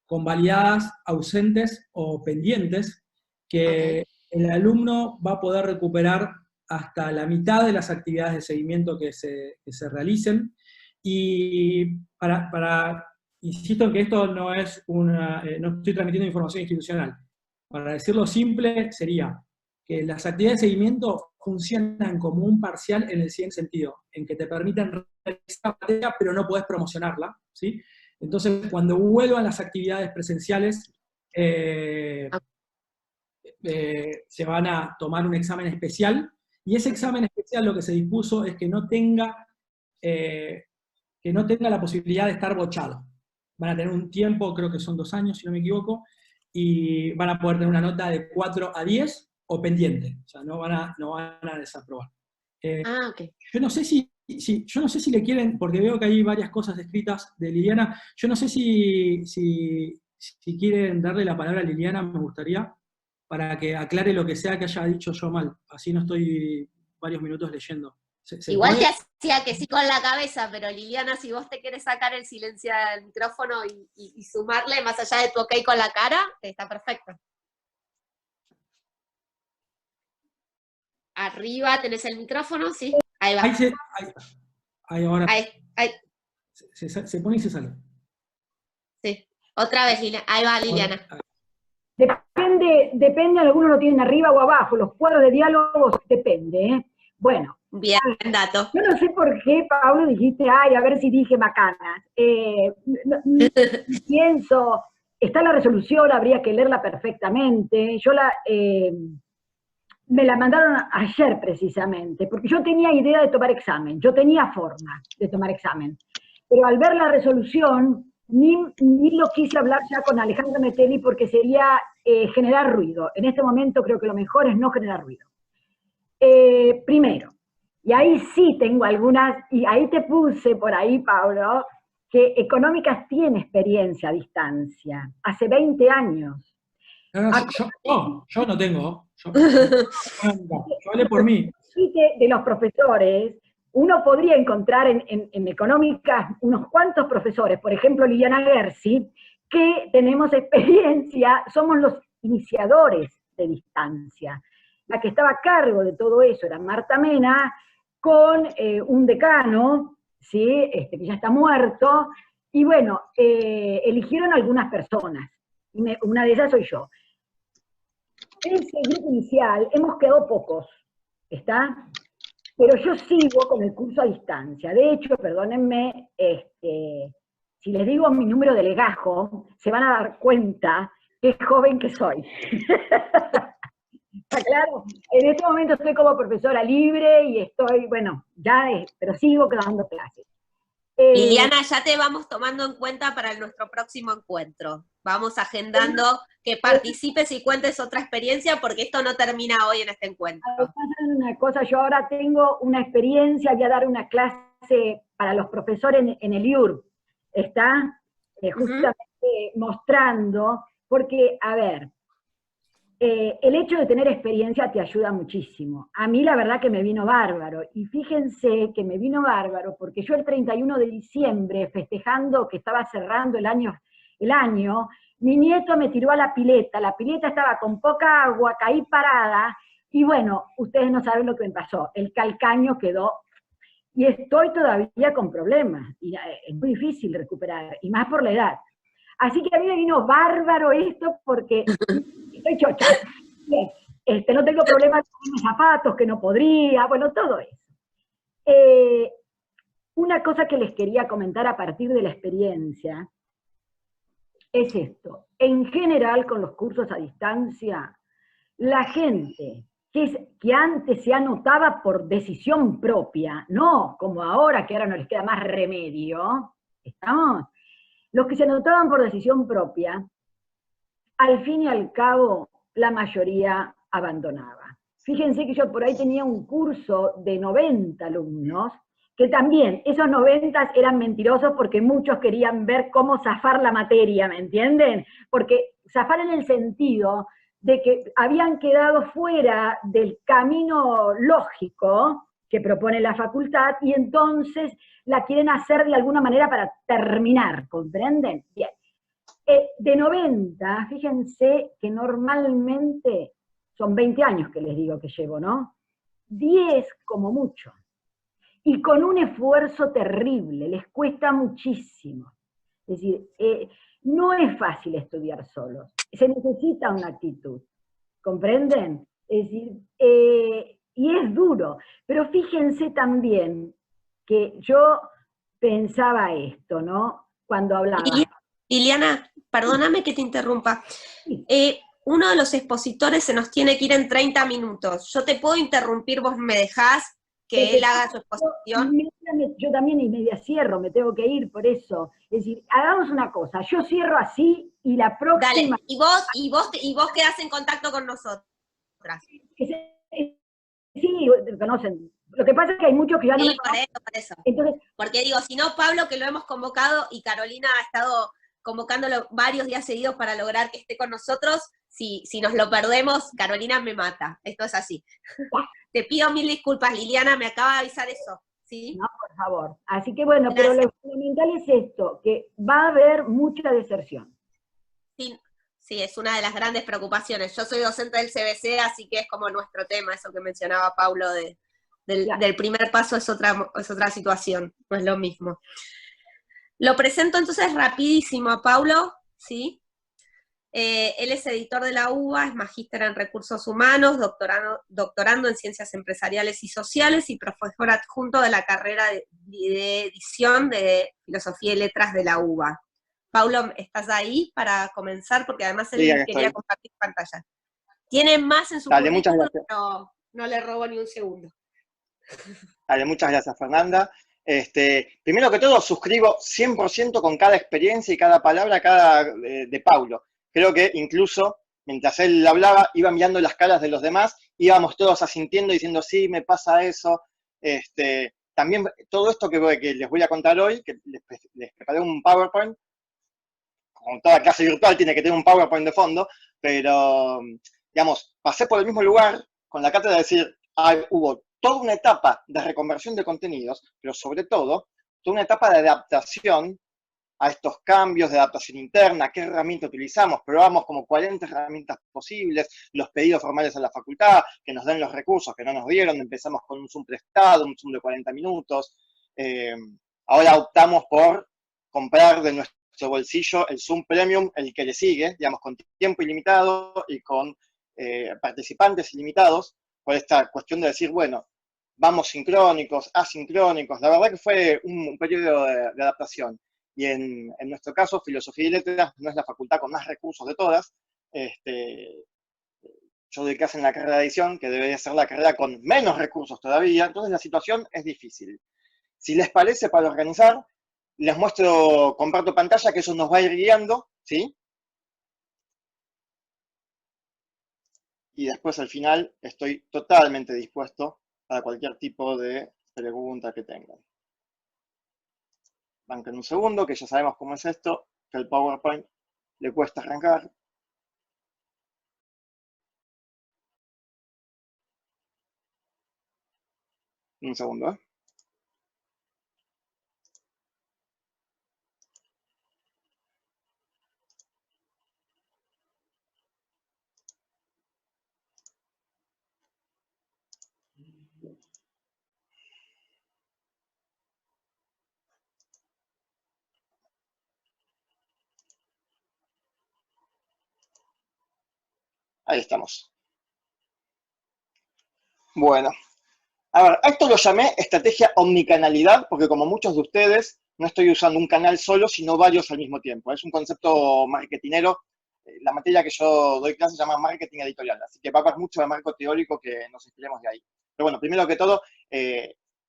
convalidadas, ausentes o pendientes, que el alumno va a poder recuperar hasta la mitad de las actividades de seguimiento que se realicen. Y insisto en que esto no es no estoy transmitiendo información institucional. Para decirlo simple, sería que las actividades de seguimiento funcionan como un parcial en el siguiente sentido, en que te permiten realizar la materia, pero no podés promocionarla, ¿sí? Entonces, cuando vuelvan las actividades presenciales, se van a tomar un examen especial, y ese examen especial lo que se dispuso es que no tenga la posibilidad de estar bochado. Van a tener un tiempo, creo que son 2 años, si no me equivoco, y van a poder tener una nota de 4 a 10 o pendiente, o sea, no van a desaprobar. Okay. Yo no sé si le quieren, porque veo que hay varias cosas escritas de Liliana, yo no sé si quieren darle la palabra a Liliana, me gustaría, para que aclare lo que sea que haya dicho yo mal, así no estoy varios minutos leyendo. Igual te hacía que sí con la cabeza, pero Liliana, si vos te querés sacar el silencio del micrófono y sumarle más allá de tu ok con la cara, está perfecto. Arriba tenés el micrófono, sí. Ahí va. Ahí ahora. Ahí. Se pone y se sale. Sí. Otra vez, Liliana. Ahí va, Liliana. Depende, algunos lo tienen arriba o abajo, los cuadros de diálogos depende, ¿eh? Bueno. Bien, dato. Yo no sé por qué, Pablo, dijiste, ay, a ver si dije macanas. Pienso, está la resolución, habría que leerla perfectamente. Me la mandaron ayer precisamente, porque yo tenía idea de tomar examen, yo tenía forma de tomar examen, pero al ver la resolución, ni lo quise hablar ya con Alejandra Metelli porque sería generar ruido. En este momento creo que lo mejor es no generar ruido. Primero, y ahí sí tengo algunas, y ahí te puse por ahí, Pablo, que Económicas tiene experiencia a distancia, hace 20 años. Yo no tengo. Yo hablé por mí. De los profesores, uno podría encontrar en Económicas unos cuantos profesores, por ejemplo Liliana Gersi, que tenemos experiencia, somos los iniciadores de distancia. La que estaba a cargo de todo eso era Marta Mena, con un decano, ¿sí? Que ya está muerto, y bueno, eligieron algunas personas, y una de ellas soy yo. En ese grupo inicial hemos quedado pocos, ¿está? Pero yo sigo con el curso a distancia. De hecho, perdónenme, si les digo mi número de legajo, se van a dar cuenta qué joven que soy. ¿Está claro? En este momento estoy como profesora libre y estoy, bueno, pero sigo dando clases. Liliana, ya te vamos tomando en cuenta para nuestro próximo encuentro. Vamos agendando que participes y cuentes otra experiencia, porque esto no termina hoy en este encuentro. Una cosa, yo ahora tengo una experiencia, voy a dar una clase para los profesores en el IUR, ¿está? Justamente mostrando, porque, a ver, el hecho de tener experiencia te ayuda muchísimo. A mí la verdad que me vino bárbaro, y fíjense que me vino bárbaro porque yo el 31 de diciembre, festejando que estaba cerrando el año, mi nieto me tiró a la pileta estaba con poca agua, caí parada, y bueno, ustedes no saben lo que me pasó, el calcaño quedó, y estoy todavía con problemas, y es muy difícil recuperar, y más por la edad. Así que a mí me vino bárbaro esto porque estoy chocha. No tengo problemas con mis zapatos, que no podría, bueno, todo eso. Una cosa que les quería comentar a partir de la experiencia es esto. En general, con los cursos a distancia, la gente que antes se anotaba por decisión propia, no como ahora, que ahora no les queda más remedio, ¿estamos? Los que se anotaban por decisión propia, al fin y al cabo, la mayoría abandonaba. Fíjense que yo por ahí tenía un curso de 90 alumnos, que también, esos 90 eran mentirosos porque muchos querían ver cómo zafar la materia, ¿me entienden? Porque zafar en el sentido de que habían quedado fuera del camino lógico que propone la facultad, y entonces la quieren hacer de alguna manera para terminar, ¿comprenden? Bien. De 90, fíjense que normalmente son 20 años que les digo que llevo, ¿no? 10 como mucho. Y con un esfuerzo terrible, les cuesta muchísimo. Es decir, no es fácil estudiar solos, se necesita una actitud, ¿comprenden? Es decir, y es duro, pero fíjense también que yo pensaba esto, ¿no? Cuando hablaba. Liliana, perdóname que te interrumpa. Uno de los expositores se nos tiene que ir en 30 minutos. Yo te puedo interrumpir, vos me dejás que él haga su exposición. Yo también y media cierro, me tengo que ir por eso. Es decir, hagamos una cosa, yo cierro así y la próxima... Dale, y vos quedás en contacto con nosotras. Sí, conocen. Lo que pasa es que hay muchos que ya no... Sí, por eso. Entonces, porque digo, si no, Pablo, que lo hemos convocado, y Carolina ha estado convocándolo varios días seguidos para lograr que esté con nosotros, si nos lo perdemos, Carolina me mata. Esto es así. Te pido mil disculpas, Liliana, me acaba de avisar eso. ¿Sí? No, por favor. Así que bueno, gracias. Pero lo fundamental es esto, que va a haber mucha deserción. Sí, es una de las grandes preocupaciones. Yo soy docente del CBC, así que es como nuestro tema, eso que mencionaba Paulo del primer paso es otra situación, no es lo mismo. Lo presento entonces rapidísimo a Paulo, ¿sí? Él es editor de la UBA, es magíster en recursos humanos, doctorando en ciencias empresariales y sociales y profesor adjunto de la carrera de edición de filosofía y letras de la UBA. Paulo, ¿estás ahí para comenzar? Porque además él Sí, quería compartir pantalla. Tiene más en su Dale, muchas currículum, gracias. pero no le robo ni un segundo. Dale, muchas gracias, Fernanda. Primero que todo, suscribo 100% con cada experiencia y cada palabra de Paulo. Creo que incluso, mientras él hablaba, iba mirando las caras de los demás, íbamos todos asintiendo, diciendo, sí, me pasa eso. También todo esto que les voy a contar hoy, que les preparé un PowerPoint, como toda clase virtual tiene que tener un PowerPoint de fondo, pero, digamos, pasé por el mismo lugar con la cátedra de decir, hubo toda una etapa de reconversión de contenidos, pero sobre todo, toda una etapa de adaptación a estos cambios, de adaptación interna, qué herramienta utilizamos, probamos como 40 herramientas posibles, los pedidos formales a la facultad, que nos den los recursos que no nos dieron, empezamos con un Zoom prestado, un Zoom de 40 minutos, ahora optamos por comprar de nuestro bolsillo el Zoom Premium, el que le sigue, digamos, con tiempo ilimitado y con participantes ilimitados, por esta cuestión de decir, bueno, vamos sincrónicos, asincrónicos, la verdad que fue un periodo de adaptación. Y en nuestro caso, Filosofía y Letras no es la facultad con más recursos de todas. Yo doy clase en la carrera de edición, que debería ser la carrera con menos recursos todavía, entonces la situación es difícil. Si les parece, para organizar, les muestro, comparto pantalla, que eso nos va a ir guiando, ¿sí? Y después al final estoy totalmente dispuesto para cualquier tipo de pregunta que tengan. Banquen un segundo, que ya sabemos cómo es esto, que el PowerPoint le cuesta arrancar. Un segundo, ¿eh? Ahí estamos. Bueno, a ver, a esto lo llamé estrategia omnicanalidad, porque como muchos de ustedes, no estoy usando un canal solo, sino varios al mismo tiempo. Es un concepto marketinero. La materia que yo doy clase se llama marketing editorial, así que va a haber mucho de marco teórico que nos inspiremos de ahí. Pero bueno, primero que todo,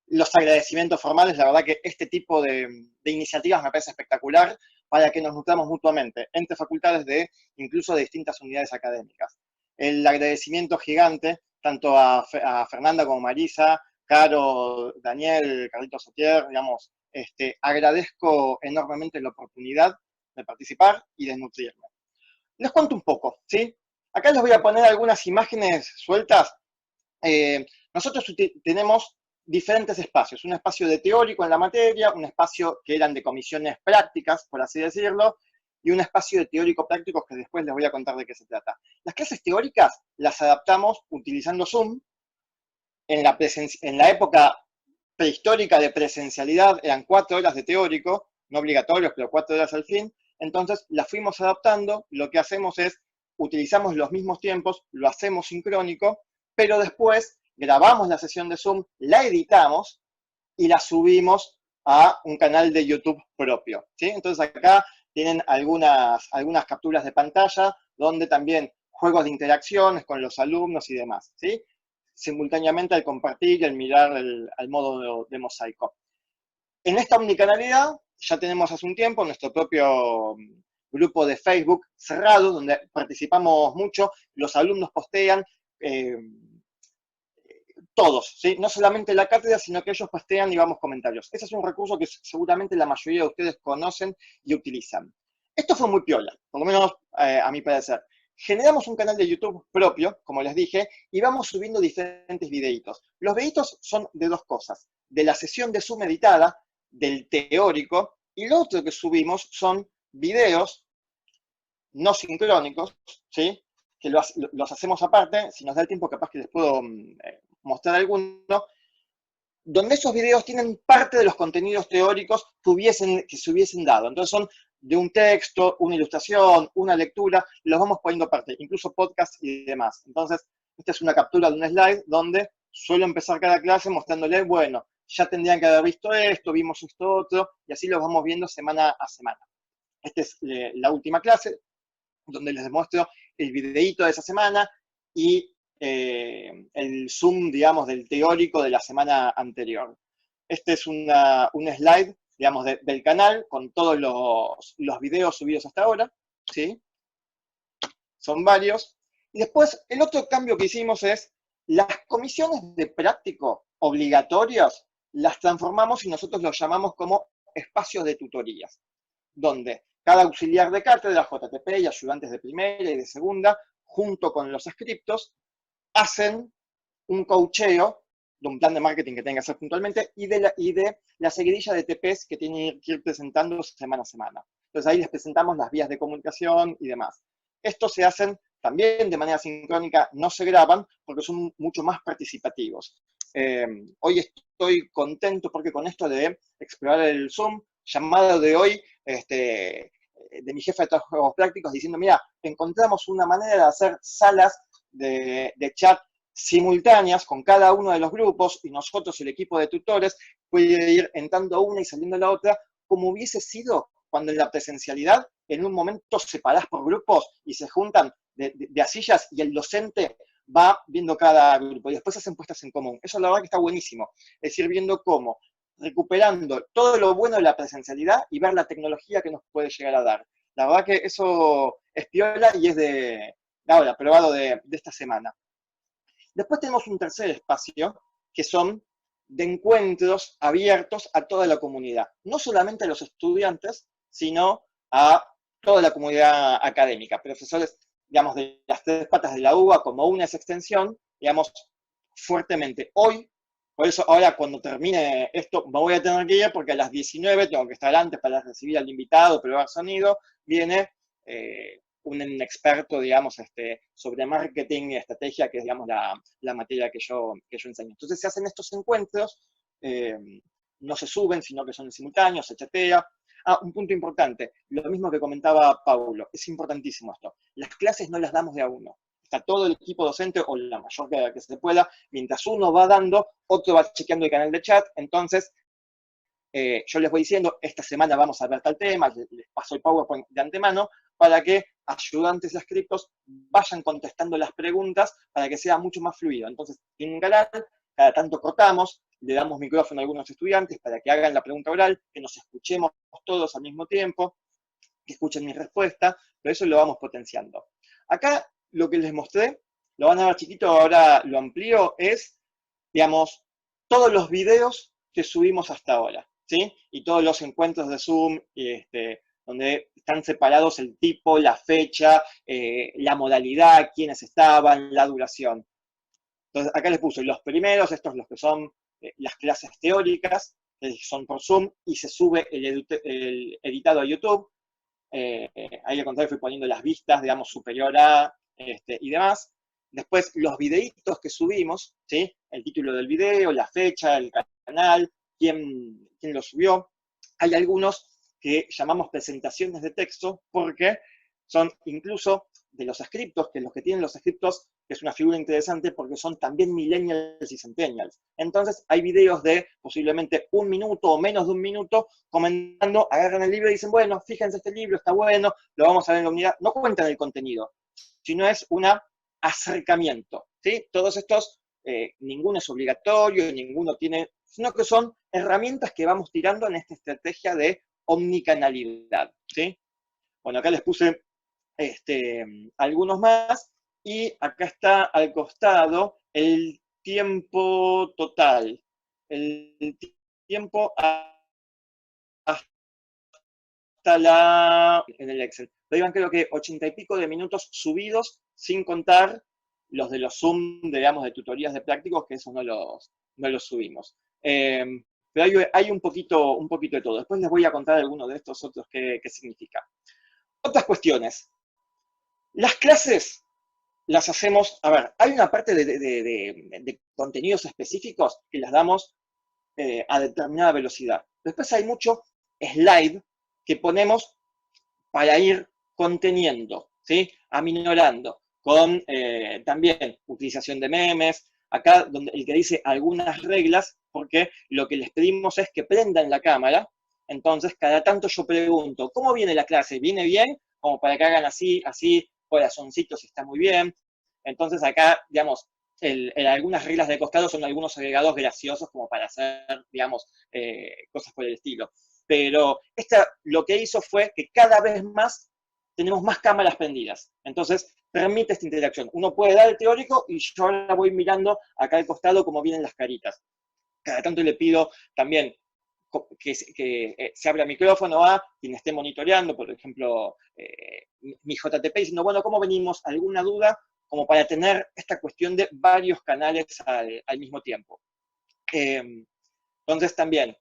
los agradecimientos formales, la verdad que este tipo de iniciativas me parece espectacular para que nos nutramos mutuamente entre facultades incluso de distintas unidades académicas. El agradecimiento gigante tanto a Fernanda como Marisa, Caro, Daniel, Carlitos Sotier, digamos, agradezco enormemente la oportunidad de participar y de nutrirme. Les cuento un poco, ¿sí? Acá les voy a poner algunas imágenes sueltas. Nosotros tenemos diferentes espacios, un espacio de teórico en la materia, un espacio que eran de comisiones prácticas, por así decirlo, y un espacio de teórico-prácticos que después les voy a contar de qué se trata. Las clases teóricas las adaptamos utilizando Zoom. En la época prehistórica de presencialidad eran 4 horas de teórico, no obligatorios, pero 4 horas al fin. Entonces las fuimos adaptando. Lo que hacemos es, utilizamos los mismos tiempos, lo hacemos sincrónico, pero después grabamos la sesión de Zoom, la editamos y la subimos a un canal de YouTube propio, ¿sí? Entonces acá tienen algunas capturas de pantalla, donde también juegos de interacciones con los alumnos y demás, ¿sí? Simultáneamente al compartir y al mirar al modo de mosaico. En esta omnicanalidad ya tenemos hace un tiempo nuestro propio grupo de Facebook cerrado, donde participamos mucho, los alumnos postean, todos, ¿sí? No solamente la cátedra, sino que ellos postean y vamos comentarios. Ese es un recurso que seguramente la mayoría de ustedes conocen y utilizan. Esto fue muy piola, por lo menos a mi parecer. Generamos un canal de YouTube propio, como les dije, y vamos subiendo diferentes videitos. Los videitos son de dos cosas, de la sesión de Zoom editada, del teórico, y lo otro que subimos son videos no sincrónicos, ¿sí? Que los hacemos aparte, si nos da el tiempo capaz que les puedo mostrar alguno, donde esos videos tienen parte de los contenidos teóricos que se hubiesen dado. Entonces son de un texto, una ilustración, una lectura, los vamos poniendo aparte, incluso podcast y demás. Entonces, esta es una captura de un slide donde suelo empezar cada clase mostrándole, bueno, ya tendrían que haber visto esto, vimos esto otro, y así los vamos viendo semana a semana. Esta es la última clase, donde les demuestro el videíto de esa semana y el Zoom, digamos, del teórico de la semana anterior. Este es un slide, digamos, del canal con todos los videos subidos hasta ahora, ¿sí? Son varios. Y después, el otro cambio que hicimos es, las comisiones de práctico obligatorias las transformamos y nosotros los llamamos como espacios de tutorías, donde cada auxiliar de cátedra, JTP y ayudantes de primera y de segunda, junto con los scriptos, hacen un coacheo de un plan de marketing que tenga que hacer puntualmente y de la seguidilla de TPs que tienen que ir presentando semana a semana. Entonces ahí les presentamos las vías de comunicación y demás. Estos se hacen también de manera sincrónica, no se graban porque son mucho más participativos. Hoy estoy contento porque con esto de explorar el Zoom, llamado de hoy, de mi jefe de trabajos prácticos diciendo, mira, encontramos una manera de hacer salas de chat simultáneas con cada uno de los grupos y nosotros, el equipo de tutores, puede ir entrando una y saliendo la otra, como hubiese sido cuando en la presencialidad, en un momento separás por grupos y se juntan de a sillas y el docente va viendo cada grupo y después hacen puestas en común. Eso la verdad que está buenísimo. Es ir viendo cómo, recuperando todo lo bueno de la presencialidad y ver la tecnología que nos puede llegar a dar. La verdad que eso es piola y es de ahora, probado de esta semana. Después tenemos un tercer espacio, que son de encuentros abiertos a toda la comunidad. No solamente a los estudiantes, sino a toda la comunidad académica. Profesores, digamos, de las tres patas de la uva, como una es extensión, digamos, fuertemente. Hoy, por eso ahora cuando termine esto, me voy a tener que ir porque a las 19 tengo que estar antes para recibir al invitado, probar sonido, viene un experto, digamos, sobre marketing y estrategia, que es, digamos, la materia que yo enseño. Entonces se hacen estos encuentros, no se suben, sino que son simultáneos, se chatea. Un punto importante, lo mismo que comentaba Paulo, es importantísimo esto. Las clases no las damos de a uno. Está todo el equipo docente, o la mayor que se pueda, mientras uno va dando, otro va chequeando el canal de chat, entonces yo les voy diciendo, esta semana vamos a ver tal tema, les paso el PowerPoint de antemano, para que ayudantes y scriptos vayan contestando las preguntas para que sea mucho más fluido. Entonces, tienen un canal, cada tanto cortamos, le damos micrófono a algunos estudiantes para que hagan la pregunta oral, que nos escuchemos todos al mismo tiempo, que escuchen mi respuesta, pero eso lo vamos potenciando. Acá, lo que les mostré, lo van a ver chiquito, ahora lo amplío, es, digamos, todos los videos que subimos hasta ahora, ¿sí? Y todos los encuentros de Zoom, donde están separados el tipo, la fecha, la modalidad, quiénes estaban, la duración. Entonces, acá les puse los primeros, estos los que son las clases teóricas, que son por Zoom, y se sube el editado a YouTube. Ahí al contrario fui poniendo las vistas, digamos, superior a, y demás. Después, los videitos que subimos, ¿sí? El título del video, la fecha, el canal, quién lo subió. Hay algunos que llamamos presentaciones de texto porque son incluso de los scriptos, que los que tienen los scriptos es una figura interesante porque son también millennials y centennials. Entonces hay videos de posiblemente 1 minuto o menos de 1 minuto comentando, agarran el libro y dicen, bueno, fíjense este libro, está bueno, lo vamos a ver en la unidad. No cuentan el contenido, sino es un acercamiento, ¿sí? Todos estos, ninguno es obligatorio, ninguno tiene, sino que son herramientas que vamos tirando en esta estrategia de omnicanalidad, ¿sí? Bueno, acá les puse algunos más, y acá está al costado el tiempo total, el tiempo hasta en el Excel. Lo iban creo que 80 y pico de minutos subidos, sin contar los de los Zoom, digamos, de tutorías de prácticos, que esos no los subimos. Pero hay un poquito de todo. Después les voy a contar algunos de estos otros qué significa. Otras cuestiones. Las clases las hacemos, a ver, hay una parte de contenidos específicos que las damos a determinada velocidad. Después hay mucho slide que ponemos para ir conteniendo, ¿sí? Aminorando, con también utilización de memes, acá donde el que dice algunas reglas, porque lo que les pedimos es que prendan la cámara, entonces cada tanto yo pregunto, ¿cómo viene la clase? ¿Viene bien? Como para que hagan así, así, corazoncitos, está muy bien. Entonces acá, digamos, algunas reglas de costado son algunos agregados graciosos como para hacer, digamos, cosas por el estilo. Pero lo que hizo fue que cada vez más tenemos más cámaras prendidas. Entonces, permite esta interacción. Uno puede dar el teórico y yo ahora voy mirando acá al costado cómo vienen las caritas. Cada tanto le pido también que se abra el micrófono a quien esté monitoreando, por ejemplo, mi JTP, diciendo, bueno, ¿cómo venimos? ¿Alguna duda? Como para tener esta cuestión de varios canales al mismo tiempo. Entonces también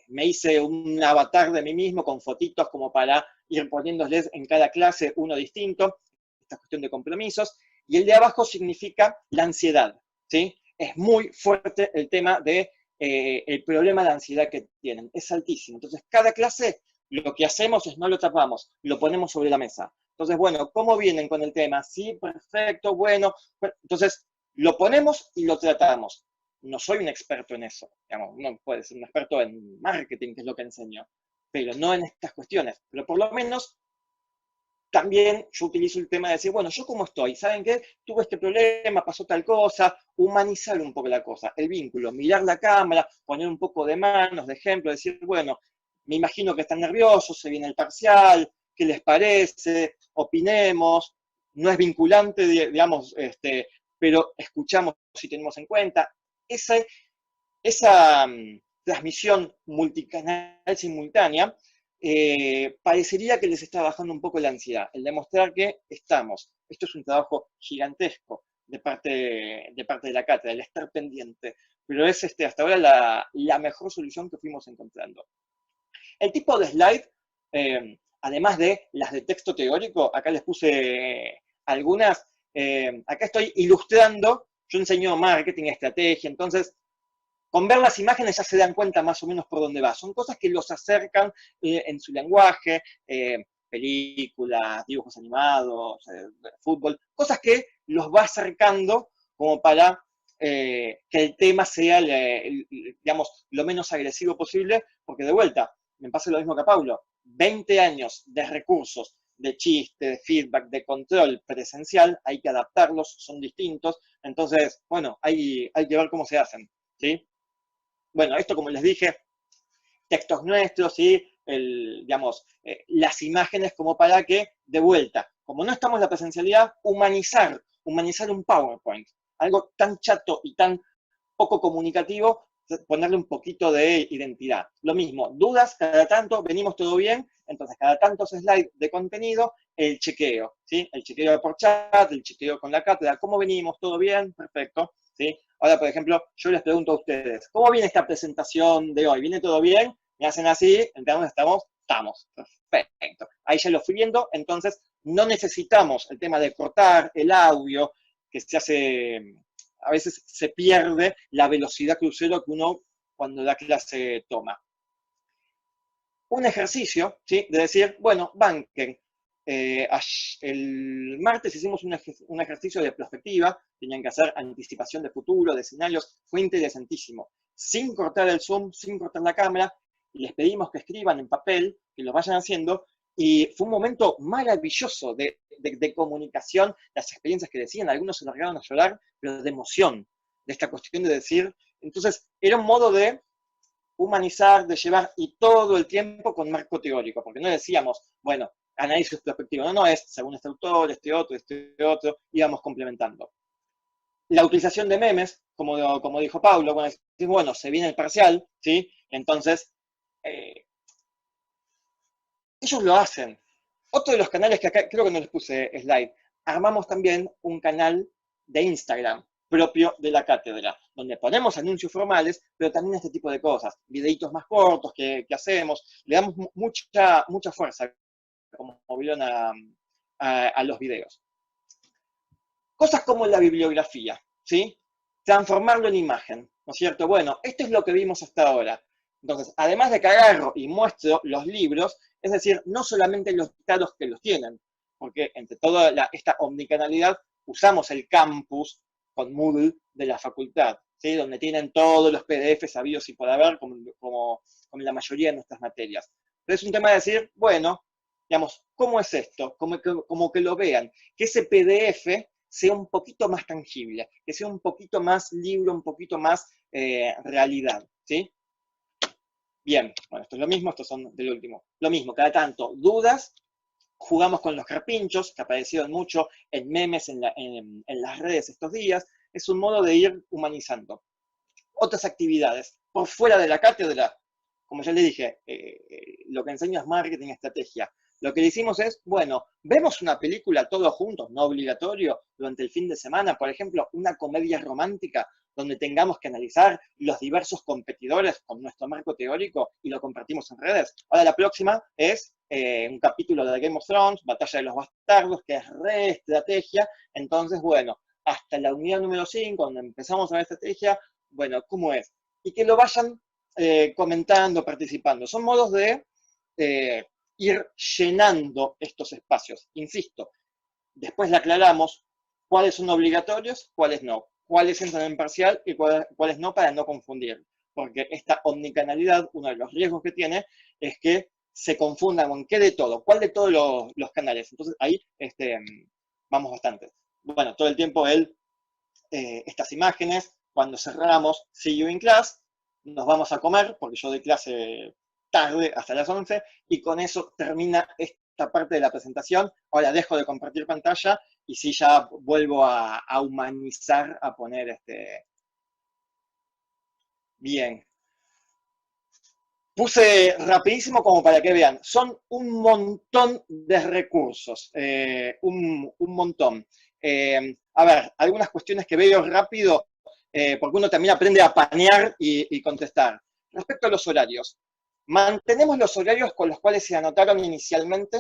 me hice un avatar de mí mismo con fotitos como para ir poniéndoles en cada clase uno distinto, esta cuestión de compromisos, y el de abajo significa la ansiedad, ¿sí? Es muy fuerte el tema de el problema de ansiedad que tienen, es altísimo. Entonces, cada clase lo que hacemos es no lo tapamos, lo ponemos sobre la mesa. Entonces, bueno, ¿cómo vienen con el tema? Sí, perfecto, bueno. Entonces, lo ponemos y lo tratamos. No soy un experto en eso, digamos, uno puede ser un experto en marketing, que es lo que enseño, pero no en estas cuestiones. Pero por lo menos también yo utilizo el tema de decir, bueno, ¿yo cómo estoy? ¿Saben qué? Tuve este problema, pasó tal cosa, humanizar un poco la cosa, el vínculo, mirar la cámara, poner un poco de manos, de ejemplo, decir, bueno, me imagino que están nerviosos, se viene el parcial, ¿qué les parece? Opinemos, no es vinculante, digamos, pero escuchamos si tenemos en cuenta. Esa transmisión multicanal simultánea parecería que les está bajando un poco la ansiedad, el demostrar que estamos. Esto es un trabajo gigantesco de parte de la cátedra, el estar pendiente, pero es hasta ahora la mejor solución que fuimos encontrando. El tipo de slide, además de las de texto teórico, acá les puse algunas, acá estoy ilustrando, yo enseño marketing, estrategia, entonces con ver las imágenes ya se dan cuenta más o menos por dónde va. Son cosas que los acercan en su lenguaje, películas, dibujos animados, fútbol, cosas que los va acercando como para que el tema sea, digamos, lo menos agresivo posible, porque de vuelta, me pasa lo mismo que a Paulo, 20 años de recursos, de chiste, de feedback, de control presencial, hay que adaptarlos, son distintos, entonces, bueno, hay que ver cómo se hacen, ¿sí? Bueno, esto como les dije, textos nuestros y, digamos, las imágenes como para que, de vuelta, como no estamos en la presencialidad, humanizar un PowerPoint, algo tan chato y tan poco comunicativo, ponerle un poquito de identidad. Lo mismo, dudas, cada tanto, venimos todo bien, entonces cada tantos slides de contenido, el chequeo, ¿sí? El chequeo por chat, el chequeo con la cátedra, ¿cómo venimos? ¿Todo bien? Perfecto, ¿sí? Ahora, por ejemplo, yo les pregunto a ustedes, ¿cómo viene esta presentación de hoy? ¿Viene todo bien? Me hacen así, entonces estamos, perfecto. Ahí ya lo fui viendo, entonces no necesitamos el tema de cortar el audio, que se hace, a veces se pierde la velocidad crucero que uno cuando da clase toma. Un ejercicio, ¿sí? De decir, bueno, banquen. El martes hicimos un ejercicio de perspectiva, tenían que hacer anticipación de futuro, de escenarios, fue interesantísimo. Sin cortar el Zoom, sin cortar la cámara, les pedimos que escriban en papel, que lo vayan haciendo, y fue un momento maravilloso de comunicación, las experiencias que decían, algunos se largaron a llorar, pero de emoción, de esta cuestión de decir, entonces era un modo de humanizar, de llevar, y todo el tiempo con marco teórico, porque no decíamos, bueno, análisis perspectivo, no, es según este autor, este otro, íbamos complementando. La utilización de memes, como dijo Paulo, bueno, se viene el parcial, ¿sí? Entonces, ellos lo hacen. Otro de los canales que acá, creo que no les puse slide, armamos también un canal de Instagram propio de la cátedra, donde ponemos anuncios formales, pero también este tipo de cosas, videitos más cortos que hacemos, le damos mucha fuerza, como vieron a los videos. Cosas como la bibliografía, ¿sí? Transformarlo en imagen, ¿no es cierto? Bueno, esto es lo que vimos hasta ahora. Entonces, además de que agarro y muestro los libros, es decir, no solamente los dictados que los tienen, porque entre toda esta omnicanalidad usamos el campus con Moodle de la facultad, ¿sí? Donde tienen todos los PDF sabidos y por haber, como la mayoría de nuestras materias. Pero es un tema de decir, bueno, digamos, ¿cómo es esto? Como que lo vean, que ese PDF sea un poquito más tangible, que sea un poquito más libro, un poquito más realidad, ¿sí? Bien, bueno, esto es lo mismo, estos son del último. Lo mismo, cada tanto, dudas, jugamos con los carpinchos, que aparecieron mucho en memes en las redes estos días, es un modo de ir humanizando. Otras actividades, por fuera de la cátedra, como ya les dije, lo que enseño es marketing, estrategia. Lo que le hicimos es, bueno, vemos una película todos juntos, no obligatorio, durante el fin de semana, por ejemplo, una comedia romántica, donde tengamos que analizar los diversos competidores con nuestro marco teórico y lo compartimos en redes. Ahora la próxima es un capítulo de Game of Thrones, Batalla de los Bastardos, que es re estrategia. Entonces, bueno, hasta la unidad número 5, donde empezamos a ver estrategia, bueno, ¿cómo es? Y que lo vayan comentando, participando. Son modos de ir llenando estos espacios. Insisto, después le aclaramos cuáles son obligatorios, cuáles no, cuáles entran en parcial y cuáles no, para no confundir. Porque esta omnicanalidad, uno de los riesgos que tiene, es que se confundan con qué de todo, cuál de todos los canales. Entonces ahí vamos bastante. Bueno, todo el tiempo estas imágenes, cuando cerramos See You in Class, nos vamos a comer, porque yo doy clase tarde hasta las 11, y con eso termina esta parte de la presentación. Ahora dejo de compartir pantalla y sí ya vuelvo a humanizar, a poner Bien. Puse rapidísimo como para que vean. Son un montón de recursos, un montón. A ver, algunas cuestiones que veo rápido, porque uno también aprende a panear y contestar. Respecto a los horarios, mantenemos los horarios con los cuales se anotaron inicialmente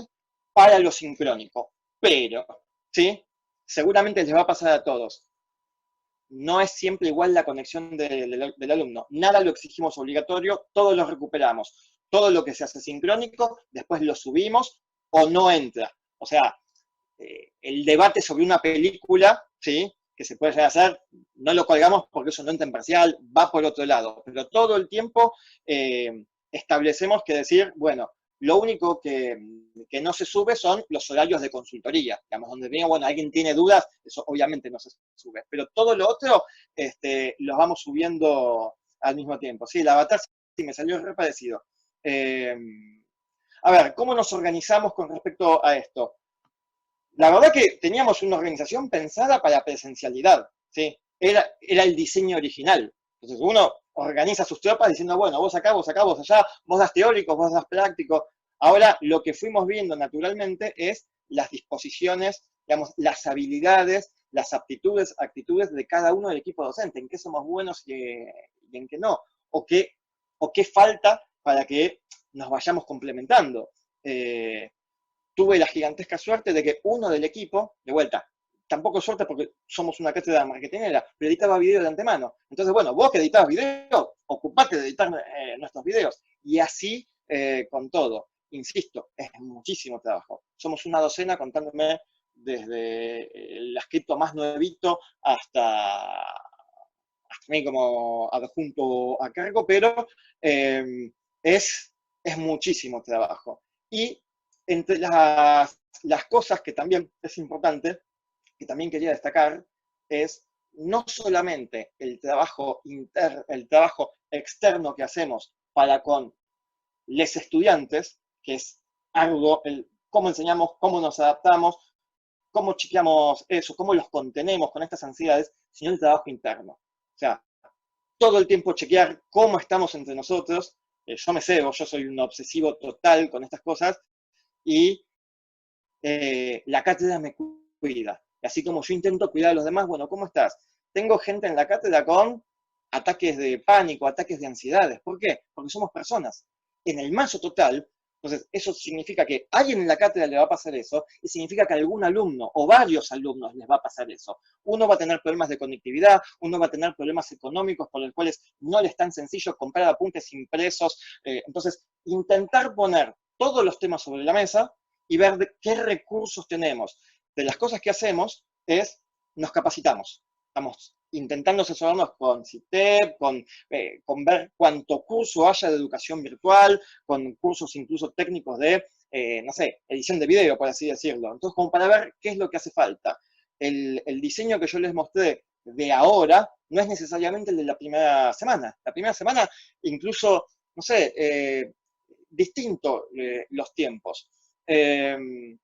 para lo sincrónico, pero, ¿sí? Seguramente les va a pasar a todos. No es siempre igual la conexión del alumno. Nada lo exigimos obligatorio, todo lo recuperamos. Todo lo que se hace sincrónico, después lo subimos o no entra. O sea, el debate sobre una película, ¿sí?, que se puede hacer, no lo colgamos porque eso no entra en parcial, va por otro lado. Pero todo el tiempo establecemos que decir, bueno, lo único que no se sube son los horarios de consultoría, digamos, donde venga, bueno, alguien tiene dudas, eso obviamente no se sube. Pero todo lo otro los vamos subiendo al mismo tiempo. Sí, el avatar sí me salió re parecido. A ver, ¿cómo nos organizamos con respecto a esto? La verdad que teníamos una organización pensada para presencialidad, ¿sí? Era el diseño original. Entonces uno organiza sus tropas diciendo, bueno, vos acá, vos allá, vos das teórico, vos das práctico. Ahora lo que fuimos viendo naturalmente es las disposiciones, digamos, las habilidades, las aptitudes, actitudes de cada uno del equipo docente, en qué somos buenos y en qué no, o qué falta para que nos vayamos complementando. Tuve la gigantesca suerte de que uno del equipo, de vuelta, tampoco suerte porque somos una cátedra marketingera, pero editaba video de antemano. Entonces, bueno, vos que editabas video, ocupate de editar nuestros videos. Y así con todo. Insisto, es muchísimo trabajo. Somos una docena contándome desde el escrito más nuevito hasta mí como adjunto a cargo, pero es muchísimo trabajo. Y entre las cosas que también es importante, que también quería destacar, es no solamente el trabajo externo que hacemos para con los estudiantes, que es algo, cómo enseñamos, cómo nos adaptamos, cómo chequeamos eso, cómo los contenemos con estas ansiedades, sino el trabajo interno. O sea, todo el tiempo chequear cómo estamos entre nosotros. Yo me cebo, yo soy un obsesivo total con estas cosas, y la cátedra me cuida. Así como yo intento cuidar a los demás, bueno, ¿cómo estás? Tengo gente en la cátedra con ataques de pánico, ataques de ansiedades. ¿Por qué? Porque somos personas. En el mazo total, Entonces, eso significa que a alguien en la cátedra le va a pasar eso, y significa que a algún alumno o varios alumnos les va a pasar eso. Uno va a tener problemas de conectividad, uno va a tener problemas económicos por los cuales no le es tan sencillo comprar apuntes impresos. Entonces, intentar poner todos los temas sobre la mesa y ver qué recursos tenemos. De las cosas que hacemos es, nos capacitamos. Estamos intentando asesorarnos con CITEP, con ver cuánto curso haya de educación virtual, con cursos incluso técnicos de, no sé, edición de video, por así decirlo. Entonces, como para ver qué es lo que hace falta. El diseño que yo les mostré de ahora no es necesariamente el de la primera semana. La primera semana, incluso, no sé, distinto los tiempos. Entre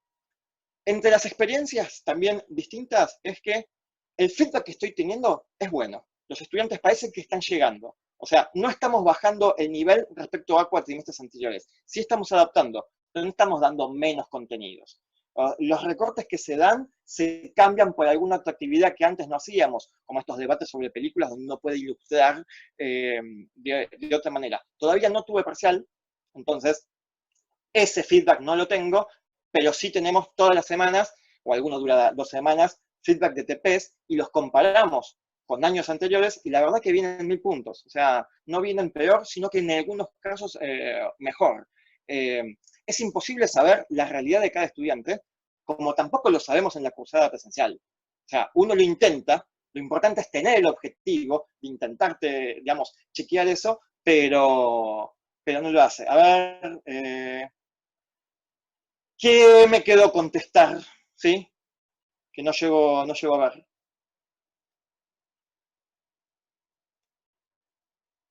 las experiencias también distintas es que el feedback que estoy teniendo es bueno. Los estudiantes parece que están llegando. O sea, no estamos bajando el nivel respecto a cuatrimestres anteriores. Sí estamos adaptando, pero no estamos dando menos contenidos. Los recortes que se dan se cambian por alguna otra actividad que antes no hacíamos, como estos debates sobre películas donde uno puede ilustrar de otra manera. Todavía no tuve parcial, entonces ese feedback no lo tengo, pero sí tenemos todas las semanas, o alguno dura 2 semanas, feedback de TPs y los comparamos con años anteriores y la verdad que vienen 1000 puntos. O sea, no vienen peor, sino que en algunos casos mejor. Es imposible saber la realidad de cada estudiante, como tampoco lo sabemos en la cursada presencial. O sea, uno lo intenta, lo importante es tener el objetivo de intentarte, digamos, chequear eso, pero no lo hace. A ver, ¿qué me quedó contestar? ¿Sí? Que no llego a ver.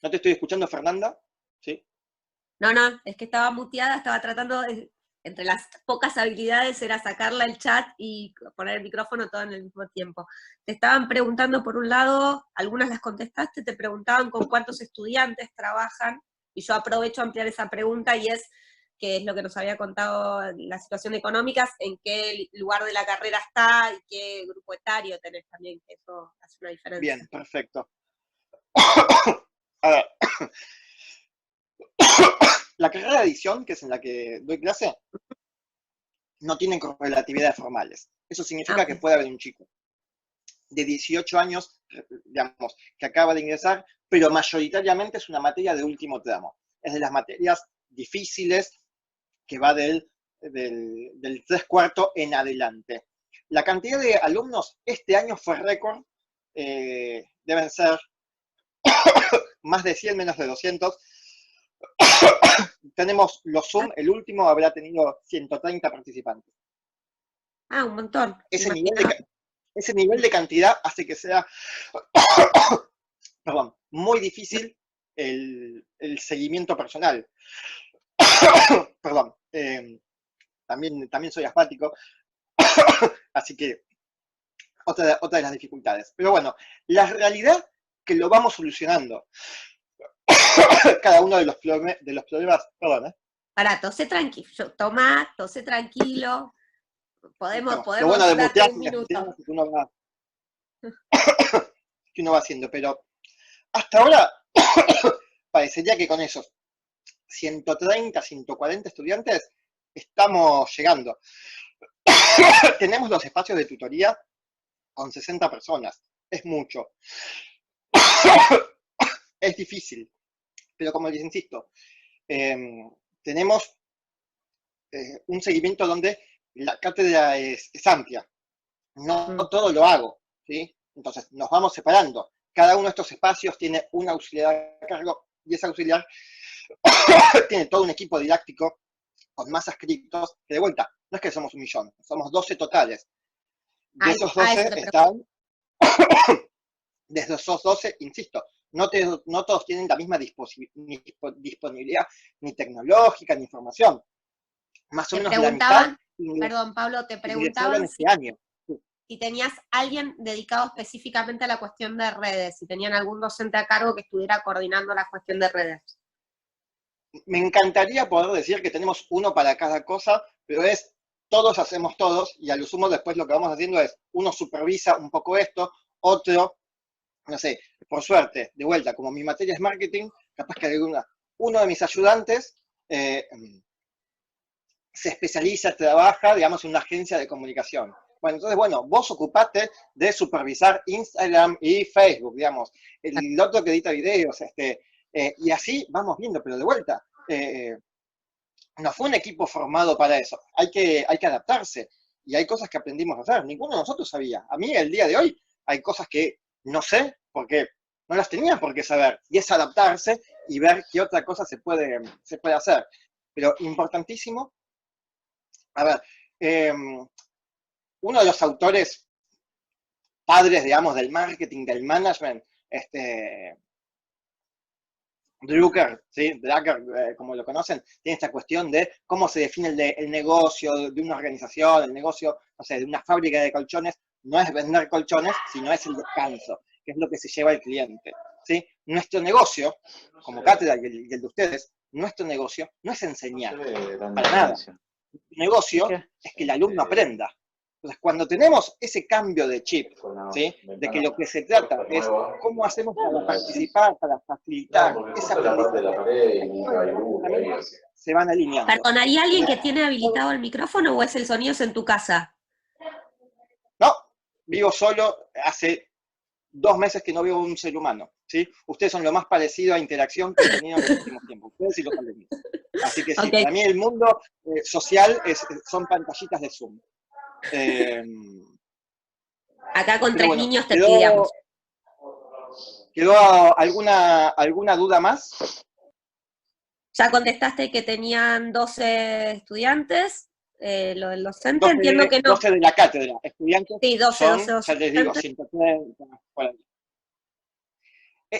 ¿No te estoy escuchando, Fernanda? ¿Sí? No, no, es que estaba muteada, estaba tratando, entre las pocas habilidades era sacarla el chat y poner el micrófono todo en el mismo tiempo. Te estaban preguntando, por un lado, algunas las contestaste, te preguntaban con cuántos estudiantes trabajan, y yo aprovecho a ampliar esa pregunta, y es, que es lo que nos había contado la situación económica, en qué lugar de la carrera está y qué grupo etario tenés también, que eso hace una diferencia. Bien, perfecto. A ver. La carrera de edición, que es en la que doy clase, no tiene correlatividades formales. Eso significa que puede haber un chico de 18 años, digamos, que acaba de ingresar, pero mayoritariamente es una materia de último tramo. Es de las materias difíciles que va del 3/4 en adelante. La cantidad de alumnos este año fue récord, deben ser más de 100, menos de 200. Tenemos los Zoom, el último habrá tenido 130 participantes. Ah, un montón. Ese nivel de cantidad hace que sea perdón, muy difícil el seguimiento personal. Perdón, también soy asmático, así que otra de las dificultades. Pero bueno, la realidad que lo vamos solucionando. Cada uno de los problemas, perdón. Pará, tosé tranquilo, tosé tranquilo, podemos lo bueno de darte mutear un minuto. que uno va haciendo, pero hasta ahora parecería que con esos 130, 140 estudiantes estamos llegando. Tenemos los espacios de tutoría con 60 personas, es mucho. Es difícil, pero como les insisto, tenemos un seguimiento donde la cátedra es amplia. No todo lo hago, ¿sí? Entonces nos vamos separando. Cada uno de estos espacios tiene un auxiliar a cargo y ese auxiliar tiene todo un equipo didáctico con más adscriptos, que de vuelta, no es que somos 1 millón, somos 12 totales. De esos 12 están, desde esos 12, insisto, no todos tienen la misma disponibilidad ni tecnológica ni información. Más o menos la mitad. Perdón, Pablo, te preguntaban este año. Si tenías alguien dedicado específicamente a la cuestión de redes, si tenían algún docente a cargo que estuviera coordinando la cuestión de redes. Me encantaría poder decir que tenemos uno para cada cosa, pero es todos hacemos todos, y a lo sumo después lo que vamos haciendo es, uno supervisa un poco esto, otro, no sé, por suerte, de vuelta, como mi materia es marketing, capaz que uno de mis ayudantes se especializa, trabaja, digamos, en una agencia de comunicación. Bueno, entonces, bueno, vos ocupate de supervisar Instagram y Facebook, digamos. El otro que edita videos, y así vamos viendo, pero de vuelta, no fue un equipo formado para eso. Hay que adaptarse. Y hay cosas que aprendimos a hacer. Ninguno de nosotros sabía. A mí, el día de hoy, hay cosas que no sé, porque no las tenía por qué saber. Y es adaptarse y ver qué otra cosa se puede hacer. Pero importantísimo, a ver, uno de los autores padres, digamos, del marketing, del management, Drucker, ¿sí? Drucker, como lo conocen, tiene esta cuestión de cómo se define el negocio de una organización, el negocio, no sé, de una fábrica de colchones, no es vender colchones, sino es el descanso, que es lo que se lleva el cliente, ¿sí? Nuestro negocio, como cátedra y el de ustedes, nuestro negocio no es enseñar, para nada. Nuestro negocio es que el alumno aprenda. Entonces, cuando tenemos ese cambio de chip, ¿sí? De que lo que se trata es cómo hacemos para participar, para facilitar esa aprendizaje, se van alineando. Perdón, ¿hay alguien que tiene habilitado el micrófono o es el sonido en tu casa? No, vivo solo, hace 2 meses que no veo un ser humano, ¿sí? Ustedes son lo más parecido a interacción que he tenido en los últimos tiempos, ustedes y los alumnos. Así que sí, para mí el mundo social son pantallitas de Zoom. Acá con 3 niños te pillamos. ¿Quedó alguna duda más? Ya contestaste que tenían 12 estudiantes, lo del docente, entiendo que no. 12 de la cátedra, estudiantes. Sí, 12. Ya les digo, 130, por ahí.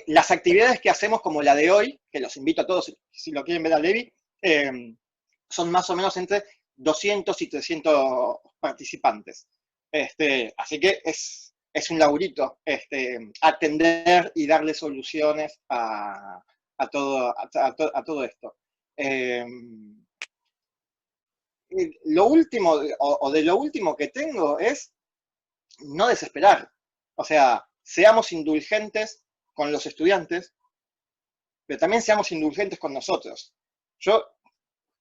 Las actividades que hacemos, como la de hoy, que los invito a todos, si lo quieren ver a Levi, son más o menos entre 200 y 300 participantes. Así que es un laburito atender y darle soluciones a todo esto. Lo último, o de lo último que tengo es no desesperar. O sea, seamos indulgentes con los estudiantes, pero también seamos indulgentes con nosotros.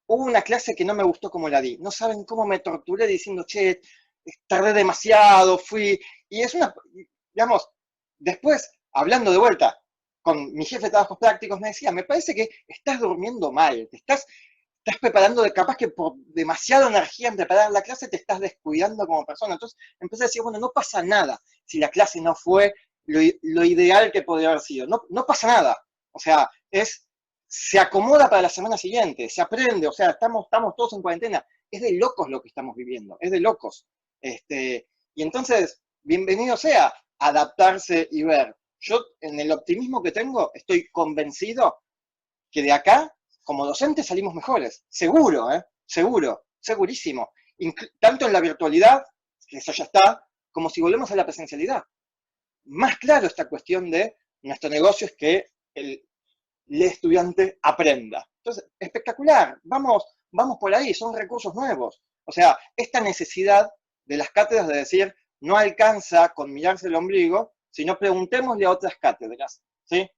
Hubo una clase que no me gustó como la di. No saben cómo me torturé diciendo, che, tardé demasiado, y es digamos, después, hablando de vuelta con mi jefe de trabajos prácticos, me decía, me parece que estás durmiendo mal, te estás preparando, capaz que por demasiada energía en preparar la clase te estás descuidando como persona. Entonces empecé a decir, bueno, no pasa nada si la clase no fue lo ideal que podría haber sido. No pasa nada. O sea, se acomoda para la semana siguiente, se aprende, o sea, estamos todos en cuarentena. Es de locos lo que estamos viviendo, es de locos. Y entonces, bienvenido sea adaptarse y ver. Yo, en el optimismo que tengo, estoy convencido que de acá, como docentes, salimos mejores. Seguro, seguro, segurísimo. Tanto en la virtualidad, que eso ya está, como si volvemos a la presencialidad. Más claro esta cuestión de nuestro negocio es que el estudiante aprenda. Entonces, espectacular, vamos por ahí, son recursos nuevos. O sea, esta necesidad de las cátedras de decir, no alcanza con mirarse el ombligo, sino preguntémosle a otras cátedras, ¿sí?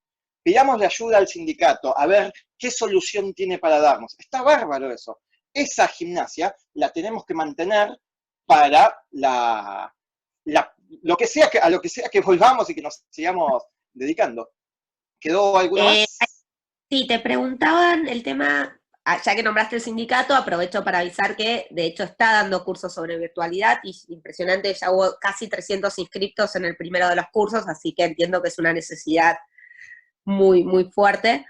Pidámosle ayuda al sindicato, a ver qué solución tiene para darnos. Está bárbaro eso. Esa gimnasia la tenemos que mantener para a lo que sea que volvamos y que nos sigamos dedicando. ¿Quedó alguna más? Sí, te preguntaban el tema, ya que nombraste el sindicato, aprovecho para avisar que de hecho está dando cursos sobre virtualidad y impresionante, ya hubo casi 300 inscriptos en el primero de los cursos, así que entiendo que es una necesidad muy, muy fuerte.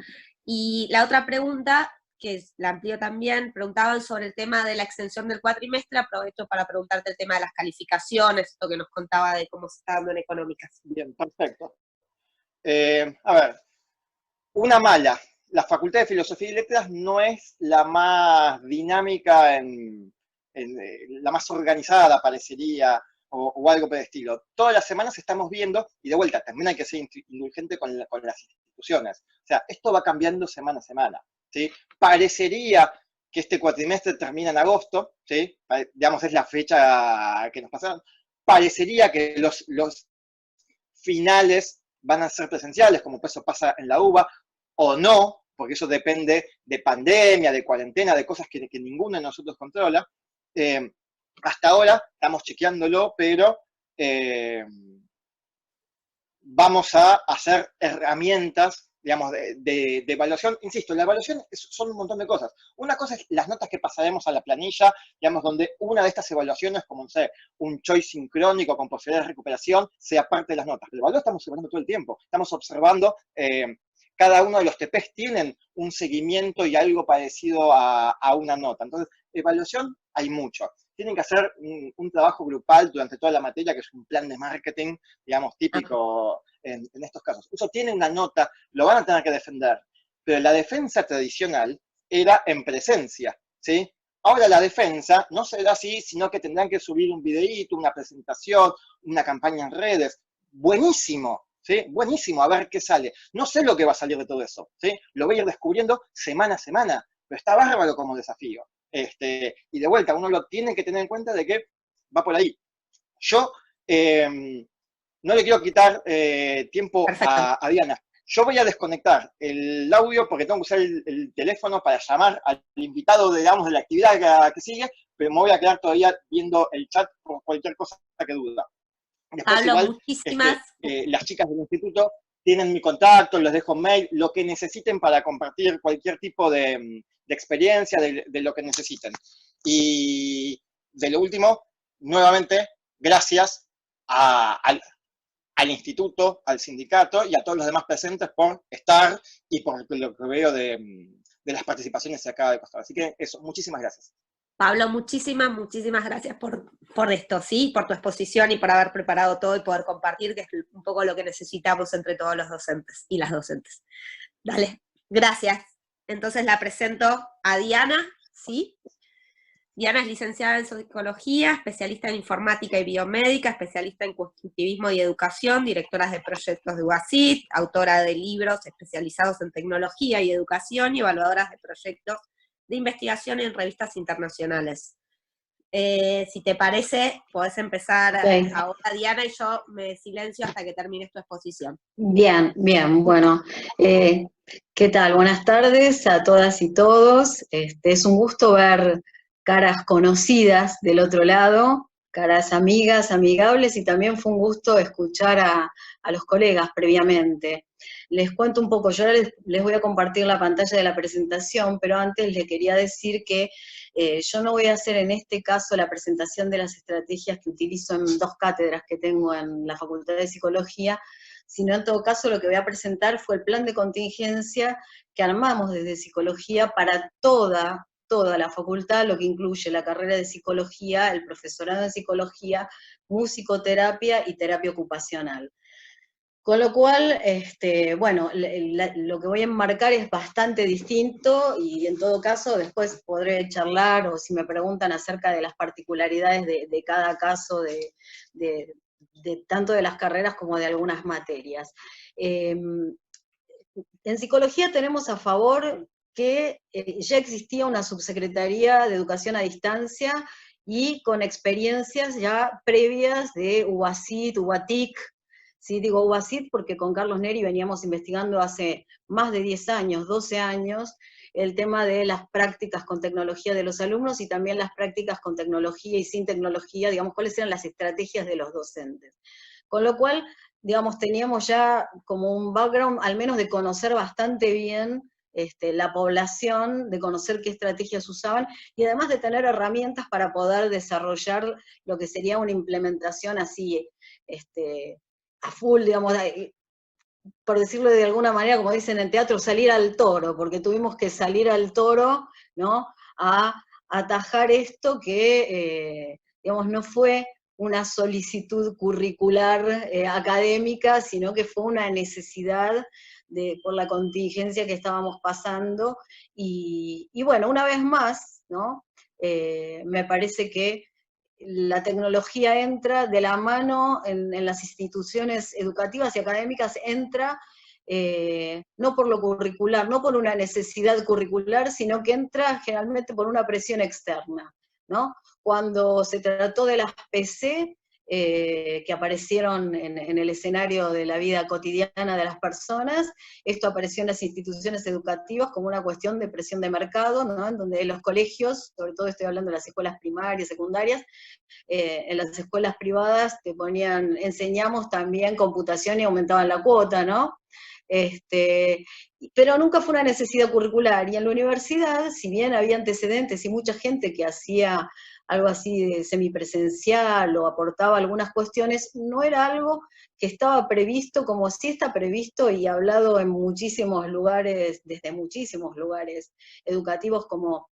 Y la otra pregunta, que la amplío también, preguntaban sobre el tema de la extensión del cuatrimestre, aprovecho para preguntarte el tema de las calificaciones, esto que nos contaba de cómo se está dando en económicas. Bien, perfecto. A ver, una mala. La Facultad de Filosofía y Letras no es la más dinámica, la más organizada, parecería, o algo por el estilo. Todas las semanas estamos viendo, y de vuelta, también hay que ser indulgente con las instituciones. O sea, esto va cambiando semana a semana, ¿sí? Parecería que este cuatrimestre termina en agosto, ¿sí? Digamos, es la fecha que nos pasaron. Parecería que los finales van a ser presenciales, como eso pasa en la UBA, o no, porque eso depende de pandemia, de cuarentena, de cosas que ninguno de nosotros controla. Hasta ahora estamos chequeándolo, pero vamos a hacer herramientas, digamos, de evaluación. Insisto, la evaluación son un montón de cosas. Una cosa es las notas que pasaremos a la planilla, digamos, donde una de estas evaluaciones, como no sé, un choice sincrónico con posibilidad de recuperación, sea parte de las notas. Pero el evaluador estamos evaluando todo el tiempo, estamos observando, cada uno de los TPs tienen un seguimiento y algo parecido a una nota. Entonces, evaluación hay mucho. Tienen que hacer un trabajo grupal durante toda la materia, que es un plan de marketing, digamos, típico en estos casos. Eso tiene una nota, lo van a tener que defender, pero la defensa tradicional era en presencia, ¿sí? Ahora la defensa no será así, sino que tendrán que subir un videíto, una presentación, una campaña en redes. Buenísimo, ¿sí? Buenísimo, a ver qué sale. No sé lo que va a salir de todo eso, ¿sí? Lo voy a ir descubriendo semana a semana, pero está bárbaro como desafío. Y de vuelta, uno lo tiene que tener en cuenta de que va por ahí. Yo no le quiero quitar tiempo a Diana. Yo voy a desconectar el audio porque tengo que usar el teléfono para llamar al invitado, digamos, de la actividad que sigue, pero me voy a quedar todavía viendo el chat por cualquier cosa que duda. Después, Pablo, igual, muchísimas. las chicas del instituto tienen mi contacto, les dejo mail, lo que necesiten para compartir cualquier tipo de experiencia, de lo que necesiten. Y de lo último, nuevamente, gracias al instituto, al sindicato y a todos los demás presentes por estar y por lo que veo de las participaciones que acaba de costar. Así que eso, muchísimas gracias. Pablo, muchísimas gracias por esto, ¿sí? Por tu exposición y por haber preparado todo y poder compartir, que es un poco lo que necesitamos entre todos los docentes y las docentes. Dale, gracias. Entonces la presento a Diana, ¿sí? Diana es licenciada en Psicología, especialista en Informática y Biomédica, especialista en Constructivismo y Educación, directora de proyectos de UASIT, autora de libros especializados en Tecnología y Educación y evaluadoras de proyectos de investigación en revistas internacionales. Si te parece, podés empezar ahora, Diana, y yo me silencio hasta que termines tu exposición. Bien, bueno. ¿Qué tal? Buenas tardes a todas y todos. Es un gusto ver caras conocidas del otro lado, caras amigas, amigables, y también fue un gusto escuchar a los colegas previamente. Les cuento un poco, yo ahora les voy a compartir la pantalla de la presentación, pero antes les quería decir que yo no voy a hacer en este caso la presentación de las estrategias que utilizo en 2 cátedras que tengo en la Facultad de Psicología, sino en todo caso lo que voy a presentar fue el plan de contingencia que armamos desde Psicología para toda la facultad, lo que incluye la carrera de Psicología, el profesorado en Psicología, musicoterapia y terapia ocupacional. Con lo cual, bueno, lo que voy a enmarcar es bastante distinto y en todo caso después podré charlar o si me preguntan acerca de las particularidades de cada caso de tanto de las carreras como de algunas materias. En Psicología tenemos a favor que ya existía una subsecretaría de Educación a Distancia y con experiencias ya previas de UASIT, UATIC. Sí, digo UASIT porque con Carlos Neri veníamos investigando hace más de 10 años, 12 años, el tema de las prácticas con tecnología de los alumnos y también las prácticas con tecnología y sin tecnología, digamos, cuáles eran las estrategias de los docentes. Con lo cual, digamos, teníamos ya como un background, al menos de conocer bastante bien la población, de conocer qué estrategias usaban, y además de tener herramientas para poder desarrollar lo que sería una implementación así, a full, digamos, por decirlo de alguna manera, como dicen en teatro, salir al toro, porque tuvimos que salir al toro, ¿no?, a atajar esto que, digamos, no fue una solicitud curricular académica, sino que fue una necesidad por la contingencia que estábamos pasando, y bueno, una vez más, ¿no?, me parece que la tecnología entra de la mano en las instituciones educativas y académicas, entra no por lo curricular, no por una necesidad curricular, sino que entra generalmente por una presión externa, ¿no? Cuando se trató de las PC, que aparecieron en el escenario de la vida cotidiana de las personas. Esto apareció en las instituciones educativas como una cuestión de presión de mercado, ¿no? En donde los colegios, sobre todo estoy hablando de las escuelas primarias, secundarias, en las escuelas privadas te ponían, enseñamos también computación y aumentaban la cuota, ¿no? Pero nunca fue una necesidad curricular, y en la universidad, si bien había antecedentes y mucha gente que hacía algo así de semipresencial o aportaba algunas cuestiones, no era algo que estaba previsto como sí está previsto y hablado en muchísimos lugares, desde muchísimos lugares educativos, como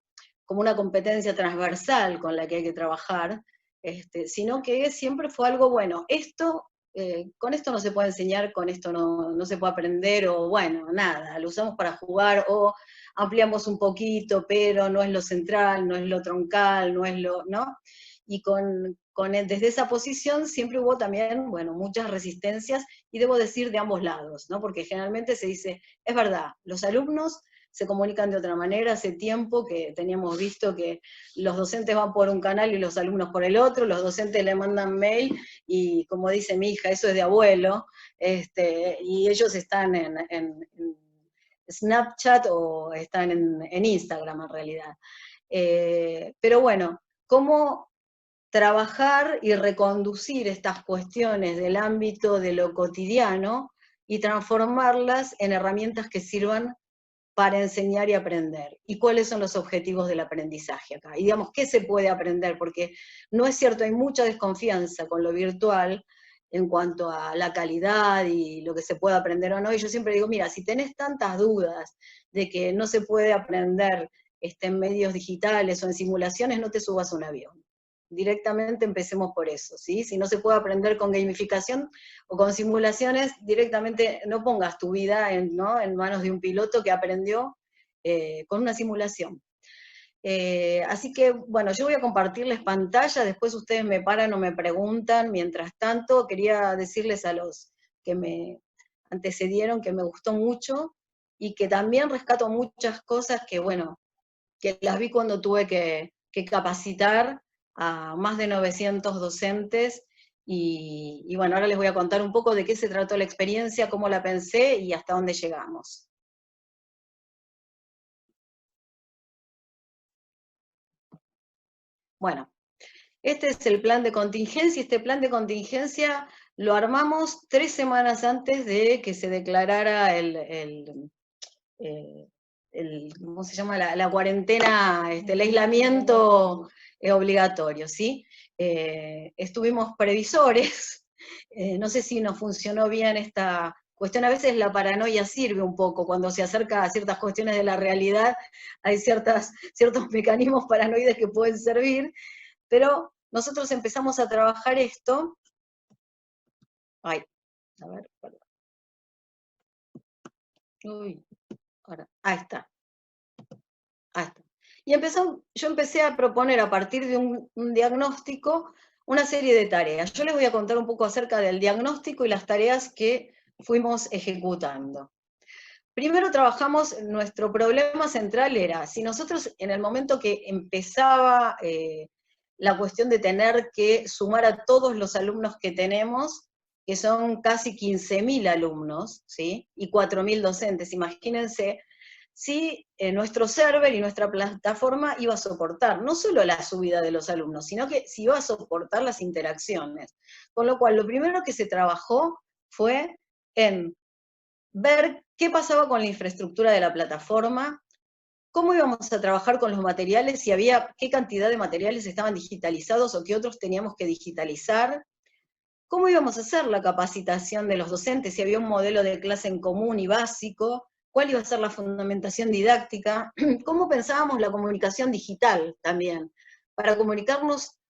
una competencia transversal con la que hay que trabajar, sino que siempre fue algo, bueno, con esto no se puede enseñar, con esto no se puede aprender, o bueno, nada, lo usamos para jugar, o ampliamos un poquito, pero no es lo central, no es lo troncal, no es lo, ¿no? Y desde esa posición siempre hubo también, bueno, muchas resistencias, y debo decir de ambos lados, ¿no? Porque generalmente se dice, es verdad, los alumnos se comunican de otra manera, hace tiempo que teníamos visto que los docentes van por un canal y los alumnos por el otro, los docentes le mandan mail, y como dice mi hija, eso es de abuelo, y ellos están en Snapchat o están en Instagram en realidad. Pero bueno, ¿cómo trabajar y reconducir estas cuestiones del ámbito de lo cotidiano y transformarlas en herramientas que sirvan para enseñar y aprender? ¿Y cuáles son los objetivos del aprendizaje acá? Y digamos, ¿qué se puede aprender? Porque no es cierto, hay mucha desconfianza con lo virtual en cuanto a la calidad y lo que se puede aprender o no. Y yo siempre digo, mira, si tenés tantas dudas de que no se puede aprender en medios digitales o en simulaciones, no te subas a un avión. Directamente empecemos por eso, ¿sí? Si no se puede aprender con gamificación o con simulaciones, directamente no pongas tu vida ¿no? en manos de un piloto que aprendió con una simulación. Así que, bueno, yo voy a compartirles pantalla, después ustedes me paran o me preguntan. Mientras tanto, quería decirles a los que me antecedieron que me gustó mucho, y que también rescato muchas cosas que, bueno, que las vi cuando tuve que capacitar a más de 900 docentes, y bueno, ahora les voy a contar un poco de qué se trató la experiencia, cómo la pensé y hasta dónde llegamos. Bueno, este es el plan de contingencia. Este plan de contingencia lo armamos 3 semanas antes de que se declarara ¿cómo se llama? La cuarentena, el aislamiento obligatorio, ¿sí? Estuvimos previsores, no sé si nos funcionó bien esta cuestión. A veces la paranoia sirve un poco, cuando se acerca a ciertas cuestiones de la realidad, hay ciertos mecanismos paranoides que pueden servir, pero nosotros empezamos a trabajar esto. Ay, a ver, perdón. Uy, ahora, ahí está. Y yo empecé a proponer a partir de un diagnóstico una serie de tareas. Yo les voy a contar un poco acerca del diagnóstico y las tareas que fuimos ejecutando. Primero trabajamos, nuestro problema central era, si nosotros en el momento que empezaba la cuestión de tener que sumar a todos los alumnos que tenemos, que son casi 15.000 alumnos, ¿sí? Y 4.000 docentes, imagínense, si nuestro server y nuestra plataforma iba a soportar no solo la subida de los alumnos, sino que si iba a soportar las interacciones. Con lo cual, lo primero que se trabajó fue en ver qué pasaba con la infraestructura de la plataforma, cómo íbamos a trabajar con los materiales, si había, qué cantidad de materiales estaban digitalizados o qué otros teníamos que digitalizar, cómo íbamos a hacer la capacitación de los docentes, si había un modelo de clase en común y básico, cuál iba a ser la fundamentación didáctica, cómo pensábamos la comunicación digital también, para comunicarnos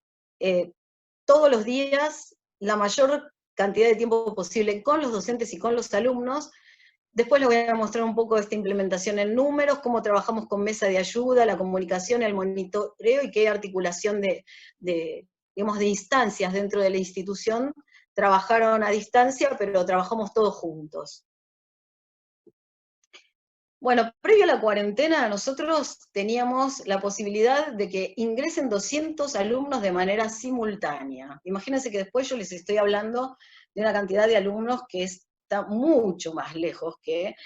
todos los días, la mayor cantidad de tiempo posible con los docentes y con los alumnos. Después les voy a mostrar un poco esta implementación en números, cómo trabajamos con mesa de ayuda, la comunicación, el monitoreo, y qué articulación de instancias dentro de la institución trabajaron a distancia, pero trabajamos todos juntos. Bueno, previo a la cuarentena nosotros teníamos la posibilidad de que ingresen 200 alumnos de manera simultánea. Imagínense que después yo les estoy hablando de una cantidad de alumnos que está mucho más lejos que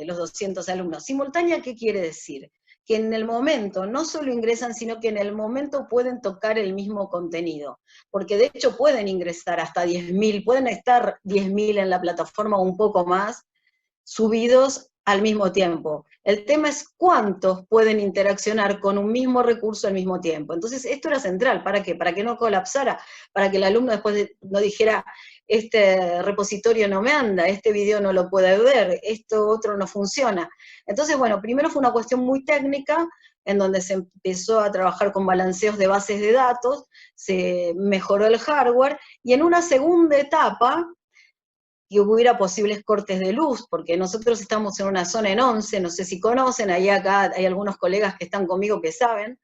los 200 alumnos. ¿Simultánea qué quiere decir? Que en el momento no solo ingresan, sino que en el momento pueden tocar el mismo contenido. Porque de hecho pueden ingresar hasta 10.000, pueden estar 10.000 en la plataforma o un poco más, subidos al mismo tiempo. El tema es cuántos pueden interaccionar con un mismo recurso al mismo tiempo. Entonces, esto era central. ¿Para qué? Para que no colapsara, para que el alumno después no dijera, este repositorio no me anda, este video no lo puede ver, esto otro no funciona. Entonces, bueno, primero fue una cuestión muy técnica, en donde se empezó a trabajar con balanceos de bases de datos, se mejoró el hardware, y en una segunda etapa, que hubiera posibles cortes de luz, porque nosotros estamos en una zona en 11, no sé si conocen, ahí acá hay algunos colegas que están conmigo que saben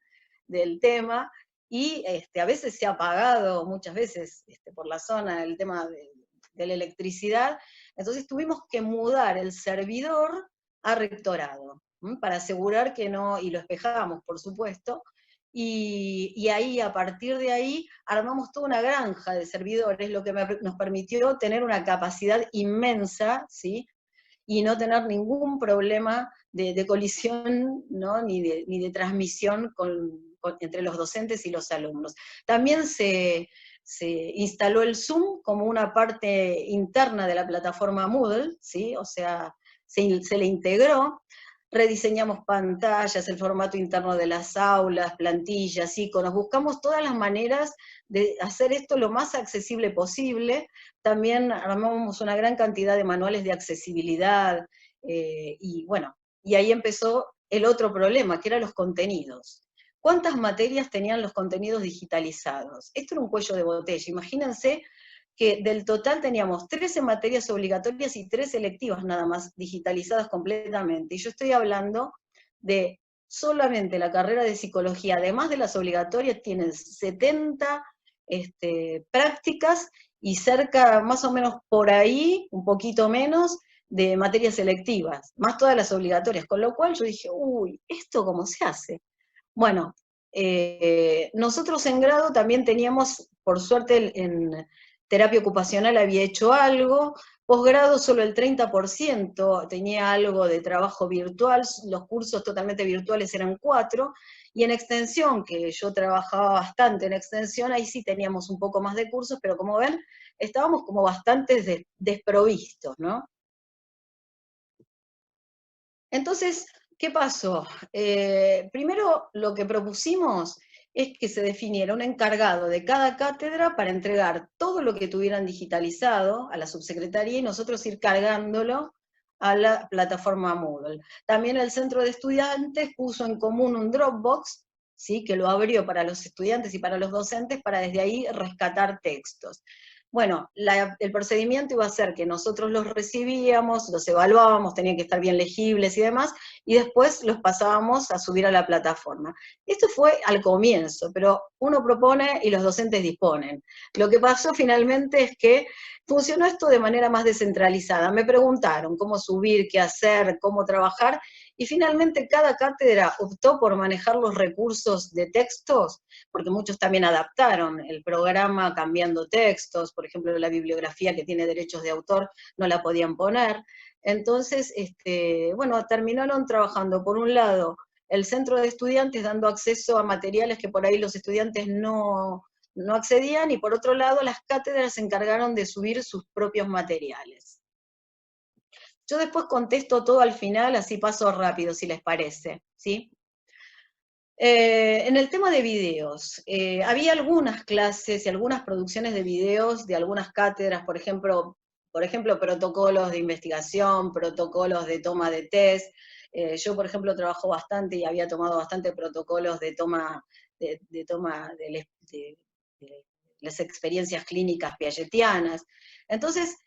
del tema, y a veces se ha apagado, muchas veces, por la zona, el tema de la electricidad, entonces tuvimos que mudar el servidor a rectorado, para asegurar que no, y lo espejamos, por supuesto, y ahí, a partir de ahí, armamos toda una granja de servidores, lo que nos permitió tener una capacidad inmensa, ¿sí? Y no tener ningún problema de colisión, ¿no? ni de transmisión entre los docentes y los alumnos. También se instaló el Zoom como una parte interna de la plataforma Moodle, ¿sí? O sea, se le integró. Rediseñamos pantallas, el formato interno de las aulas, plantillas, iconos, buscamos todas las maneras de hacer esto lo más accesible posible. También armamos una gran cantidad de manuales de accesibilidad, y bueno, y ahí empezó el otro problema, que eran los contenidos. ¿Cuántas materias tenían los contenidos digitalizados? Esto era un cuello de botella. Imagínense que del total teníamos 13 materias obligatorias y 3 selectivas nada más, digitalizadas completamente. Y yo estoy hablando de solamente la carrera de psicología, además de las obligatorias, tienen 70 prácticas y cerca, más o menos por ahí, un poquito menos, de materias selectivas, más todas las obligatorias, con lo cual yo dije, uy, ¿esto cómo se hace? Bueno, nosotros en grado también teníamos, por suerte en terapia ocupacional había hecho algo, posgrado solo el 30% tenía algo de trabajo virtual, los cursos totalmente virtuales eran 4, y en extensión, que yo trabajaba bastante en extensión, ahí sí teníamos un poco más de cursos, pero como ven, estábamos como bastante desprovistos, ¿no? Entonces, ¿qué pasó? Primero lo que propusimos es que se definiera un encargado de cada cátedra para entregar todo lo que tuvieran digitalizado a la subsecretaría y nosotros ir cargándolo a la plataforma Moodle. También el centro de estudiantes puso en común un Dropbox, ¿sí? Que lo abrió para los estudiantes y para los docentes para desde ahí rescatar textos. Bueno, el procedimiento iba a ser que nosotros los recibíamos, los evaluábamos, tenían que estar bien legibles y demás, y después los pasábamos a subir a la plataforma. Esto fue al comienzo, pero uno propone y los docentes disponen. Lo que pasó finalmente es que funcionó esto de manera más descentralizada. Me preguntaron cómo subir, qué hacer, cómo trabajar, y finalmente cada cátedra optó por manejar los recursos de textos, porque muchos también adaptaron el programa cambiando textos, por ejemplo, la bibliografía que tiene derechos de autor no la podían poner. Entonces, bueno, terminaron trabajando, por un lado, el centro de estudiantes dando acceso a materiales que por ahí los estudiantes no accedían, y por otro lado, las cátedras se encargaron de subir sus propios materiales. Yo después contesto todo al final, así paso rápido, si les parece, ¿sí? En el tema de videos, había algunas clases y algunas producciones de videos de algunas cátedras, por ejemplo, protocolos de investigación, protocolos de toma de test. Yo, por ejemplo, trabajo bastante y había tomado bastante protocolos de toma de las experiencias clínicas piagetianas. Entonces,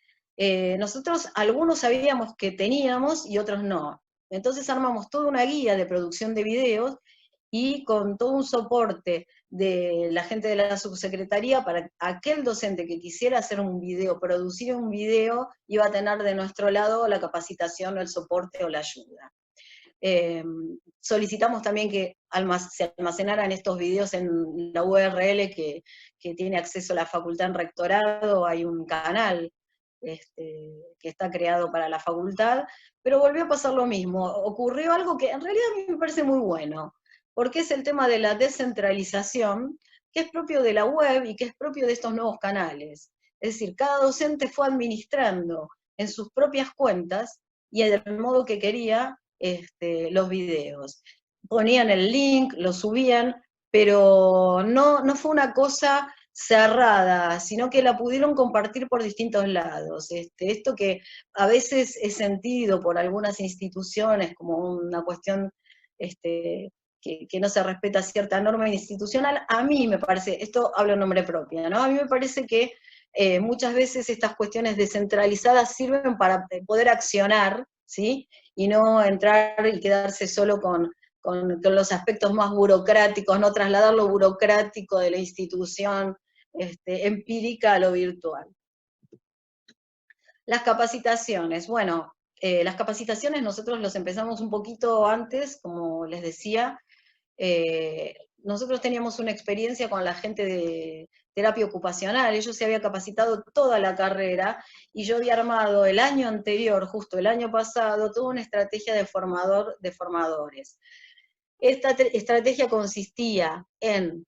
nosotros algunos sabíamos que teníamos y otros no. Entonces armamos toda una guía de producción de videos, y con todo un soporte de la gente de la subsecretaría para aquel docente que quisiera hacer un video, producir un video, iba a tener de nuestro lado la capacitación, el soporte o la ayuda. Solicitamos también que se almacenaran estos videos en la URL que tiene acceso a la facultad en rectorado. Hay un canal que está creado para la facultad, pero volvió a pasar lo mismo. Ocurrió algo que en realidad a mí me parece muy bueno, porque es el tema de la descentralización, que es propio de la web y que es propio de estos nuevos canales. Es decir, cada docente fue administrando en sus propias cuentas y del modo que quería los videos. Ponían el link, lo subían, pero no fue una cosa cerrada, sino que la pudieron compartir por distintos lados. Esto que a veces es sentido por algunas instituciones como una cuestión que no se respeta cierta norma institucional, a mí me parece, esto hablo en nombre propio, ¿no? A mí me parece que muchas veces estas cuestiones descentralizadas sirven para poder accionar, ¿sí? Y no entrar y quedarse solo con los aspectos más burocráticos, no trasladar lo burocrático de la institución empírica a lo virtual. Las capacitaciones, bueno, las capacitaciones nosotros los empezamos un poquito antes, como les decía. Nosotros teníamos una experiencia con la gente de terapia ocupacional, ellos se habían capacitado toda la carrera, y yo había armado el año anterior, justo el año pasado, toda una estrategia de formadores. Esta estrategia consistía en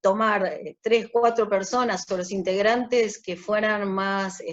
tomar 3, 4 personas o los integrantes que fueran más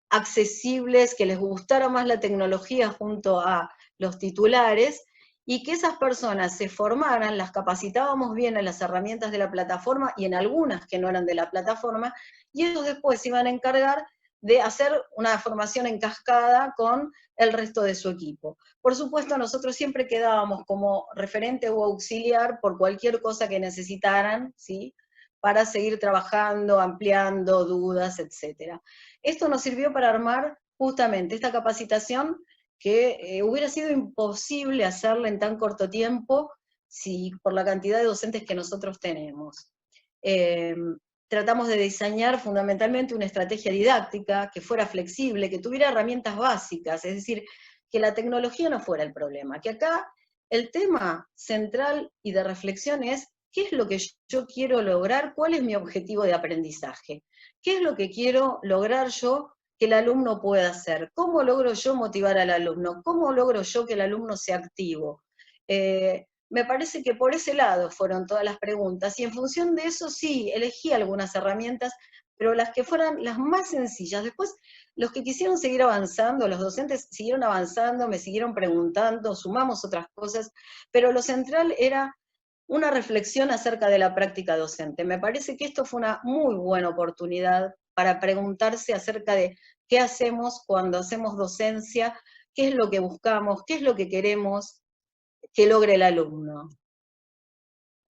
accesibles, que les gustara más la tecnología junto a los titulares, y que esas personas se formaran, las capacitábamos bien en las herramientas de la plataforma y en algunas que no eran de la plataforma, y ellos después se iban a encargar de hacer una formación en cascada con el resto de su equipo. Por supuesto, nosotros siempre quedábamos como referente o auxiliar por cualquier cosa que necesitaran, ¿sí?, para seguir trabajando, ampliando dudas, etc. Esto nos sirvió para armar justamente esta capacitación que hubiera sido imposible hacerla en tan corto tiempo por la cantidad de docentes que nosotros tenemos. Tratamos de diseñar fundamentalmente una estrategia didáctica que fuera flexible, que tuviera herramientas básicas, es decir, que la tecnología no fuera el problema, que acá el tema central y de reflexión es ¿qué es lo que yo quiero lograr? ¿Cuál es mi objetivo de aprendizaje? ¿Qué es lo que quiero lograr yo que el alumno pueda hacer? ¿Cómo logro yo motivar al alumno? ¿Cómo logro yo que el alumno sea activo? Me parece que por ese lado fueron todas las preguntas, y en función de eso sí, elegí algunas herramientas, pero las que fueran las más sencillas. Después, los que quisieron seguir avanzando, los docentes siguieron avanzando, me siguieron preguntando, sumamos otras cosas, pero lo central era una reflexión acerca de la práctica docente. Me parece que esto fue una muy buena oportunidad para preguntarse acerca de qué hacemos cuando hacemos docencia, qué es lo que buscamos, qué es lo que queremos que logre el alumno.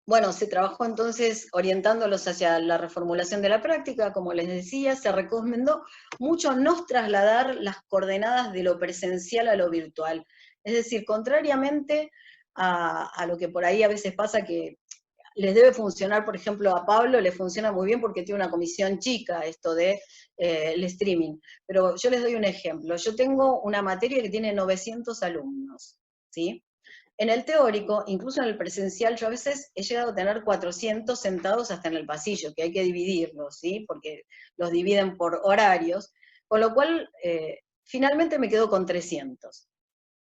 Bueno, se trabajó entonces orientándolos hacia la reformulación de la práctica, como les decía, se recomendó mucho no trasladar las coordenadas de lo presencial a lo virtual. Es decir, contrariamente a lo que por ahí a veces pasa, que les debe funcionar, por ejemplo, a Pablo le funciona muy bien porque tiene una comisión chica esto de el streaming. Pero yo les doy un ejemplo. Yo tengo una materia que tiene 900 alumnos, ¿sí? En el teórico, incluso en el presencial, yo a veces he llegado a tener 400 sentados hasta en el pasillo, que hay que dividirlos, ¿sí?, porque los dividen por horarios, con lo cual finalmente me quedo con 300.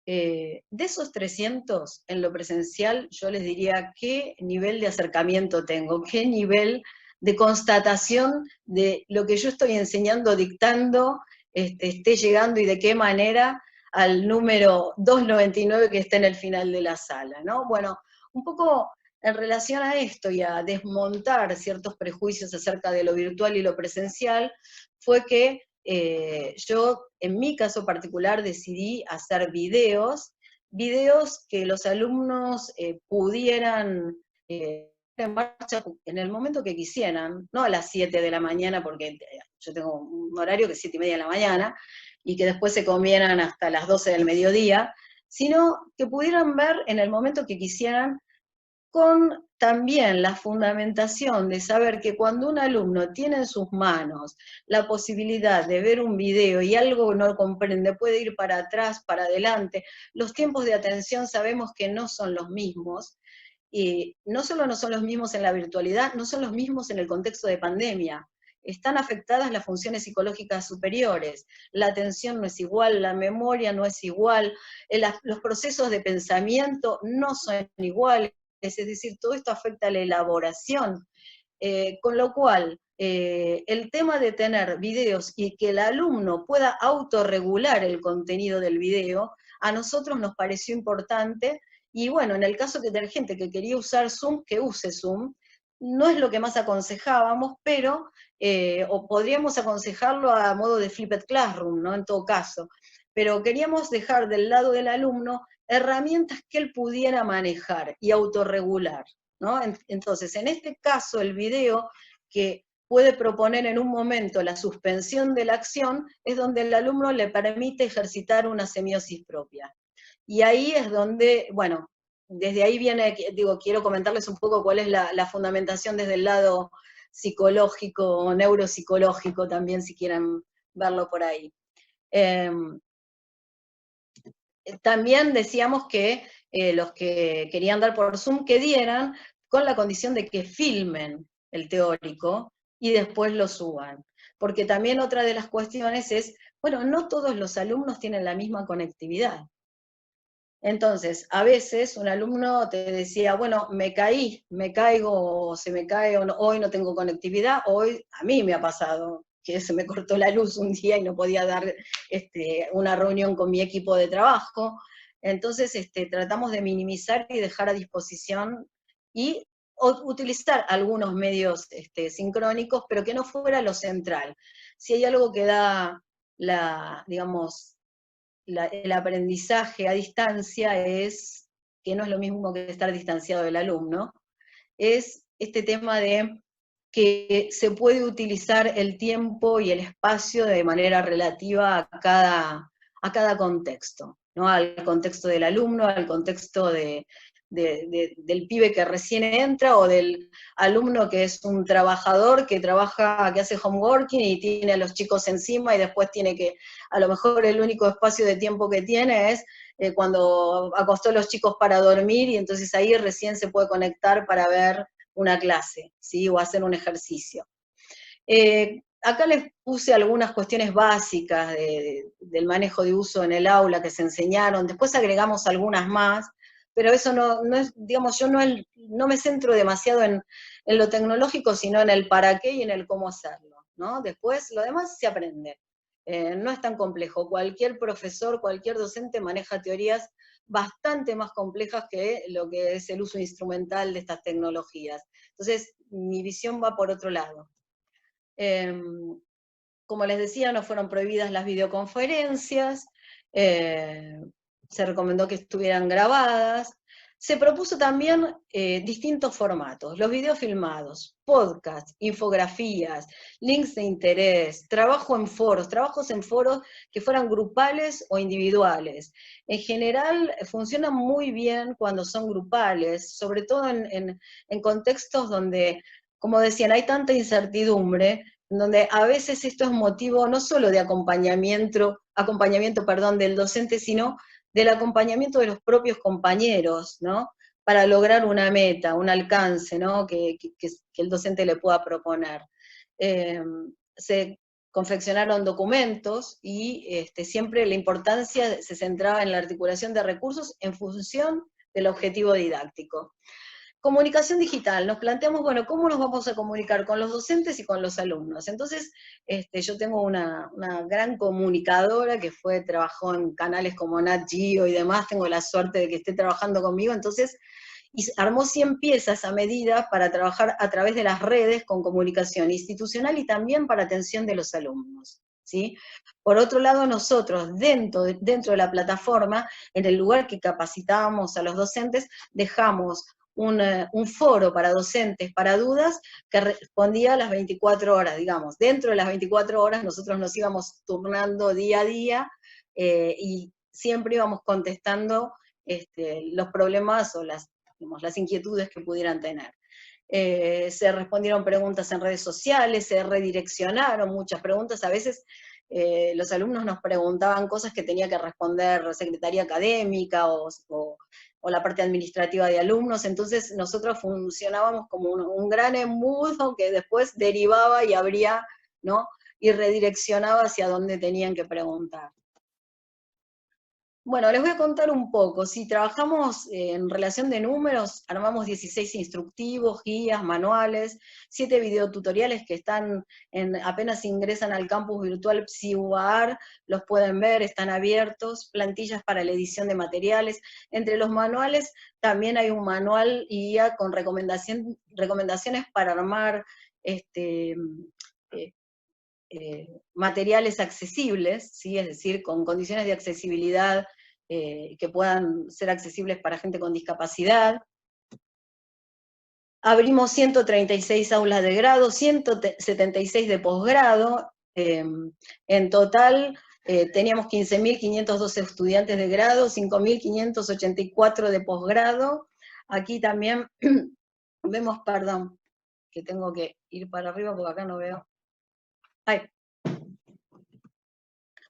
De esos 300, en lo presencial, yo les diría qué nivel de acercamiento tengo, qué nivel de constatación de lo que yo estoy enseñando, dictando, esté llegando, y de qué manera al número 299 que está en el final de la sala, ¿no? Bueno, un poco en relación a esto y a desmontar ciertos prejuicios acerca de lo virtual y lo presencial, fue que yo, en mi caso particular, decidí hacer videos que los alumnos pudieran en marcha en el momento que quisieran, no a las 7 de la mañana, porque yo tengo un horario que es 7:30 de la mañana, y que después se comieran hasta las 12 del mediodía, sino que pudieran ver en el momento que quisieran con también la fundamentación de saber que cuando un alumno tiene en sus manos la posibilidad de ver un video y algo no comprende, puede ir para atrás, para adelante, los tiempos de atención sabemos que no son los mismos, y no solo no son los mismos en la virtualidad, no son los mismos en el contexto de pandemia. Están afectadas las funciones psicológicas superiores, la atención no es igual, la memoria no es igual, los procesos de pensamiento no son iguales, es decir, todo esto afecta a la elaboración, con lo cual el tema de tener videos y que el alumno pueda autorregular el contenido del video, a nosotros nos pareció importante, y bueno, en el caso de tener gente que quería usar Zoom, que use Zoom, no es lo que más aconsejábamos, pero, o podríamos aconsejarlo a modo de flipped classroom, ¿no? En todo caso, pero queríamos dejar del lado del alumno herramientas que él pudiera manejar y autorregular, ¿no? Entonces, en este caso, el video que puede proponer en un momento la suspensión de la acción es donde el alumno le permite ejercitar una semiosis propia. Y ahí es donde, bueno, desde ahí viene, digo, quiero comentarles un poco cuál es la fundamentación desde el lado psicológico o neuropsicológico también, si quieren verlo por ahí. También decíamos que los que querían dar por Zoom, que dieran con la condición de que filmen el teórico y después lo suban. Porque también otra de las cuestiones es, bueno, no todos los alumnos tienen la misma conectividad. Entonces, a veces un alumno te decía, bueno, me caigo, o se me cae, o no, hoy no tengo conectividad, hoy a mí me ha pasado que se me cortó la luz un día y no podía dar una reunión con mi equipo de trabajo. Entonces, tratamos de minimizar y dejar a disposición y utilizar algunos medios sincrónicos, pero que no fuera lo central. Si hay algo que da digamos, el aprendizaje a distancia es, que no es lo mismo que estar distanciado del alumno, es este tema de que se puede utilizar el tiempo y el espacio de manera relativa a cada contexto, ¿no? Al contexto del alumno, al contexto del pibe que recién entra, o del alumno que es un trabajador que trabaja, que hace homeworking y tiene a los chicos encima y después tiene que, a lo mejor el único espacio de tiempo que tiene es cuando acostó a los chicos para dormir, y entonces ahí recién se puede conectar para ver una clase, ¿sí? O hacer un ejercicio. Acá les puse algunas cuestiones básicas del manejo de uso en el aula que se enseñaron, después agregamos algunas más, pero eso no es, digamos, yo no me centro demasiado en lo tecnológico, sino en el para qué y en el cómo hacerlo, ¿no? Después lo demás se aprende. No es tan complejo, cualquier profesor, cualquier docente maneja teorías bastante más complejas que lo que es el uso instrumental de estas tecnologías. Entonces, mi visión va por otro lado. Como les decía, no fueron prohibidas las videoconferencias, se recomendó que estuvieran grabadas. Se propuso también distintos formatos, los videos filmados, podcasts, infografías, links de interés, trabajos en foros que fueran grupales o individuales. En general funcionan muy bien cuando son grupales, sobre todo en contextos donde, como decían, hay tanta incertidumbre, donde a veces esto es motivo no solo de acompañamiento del docente, sino del acompañamiento de los propios compañeros, ¿no? Para lograr una meta, un alcance, ¿no? que el docente le pueda proponer. Se confeccionaron documentos y siempre la importancia se centraba en la articulación de recursos en función del objetivo didáctico. Comunicación digital, nos planteamos, bueno, ¿cómo nos vamos a comunicar con los docentes y con los alumnos? Entonces, yo tengo una gran comunicadora que trabajó en canales como Nat Geo y demás, tengo la suerte de que esté trabajando conmigo, entonces armó 100 piezas a medida para trabajar a través de las redes con comunicación institucional y también para atención de los alumnos, ¿sí? Por otro lado, nosotros, dentro de la plataforma, en el lugar que capacitábamos a los docentes, dejamos un foro para docentes, para dudas, que respondía a las 24 horas, digamos. Dentro de las 24 horas nosotros nos íbamos turnando día a día y siempre íbamos contestando los problemas o las digamos, las inquietudes que pudieran tener. Se respondieron preguntas en redes sociales, se redireccionaron muchas preguntas, a veces los alumnos nos preguntaban cosas que tenía que responder Secretaría Académica o la parte administrativa de alumnos, entonces nosotros funcionábamos como un gran embudo que después derivaba y abría, ¿no? Y redireccionaba hacia donde tenían que preguntar. Bueno, les voy a contar un poco. Si trabajamos en relación de números, armamos 16 instructivos, guías, manuales, 7 videotutoriales que están, apenas ingresan al campus virtual PsiUAR, los pueden ver, están abiertos, plantillas para la edición de materiales. Entre los manuales también hay un manual y guía con recomendaciones para armar materiales accesibles, ¿sí? Es decir, con condiciones de accesibilidad que puedan ser accesibles para gente con discapacidad. Abrimos 136 aulas de grado, 176 de posgrado, en total teníamos 15.512 estudiantes de grado, 5.584 de posgrado. Aquí también vemos, perdón, que tengo que ir para arriba porque acá no veo. Ay.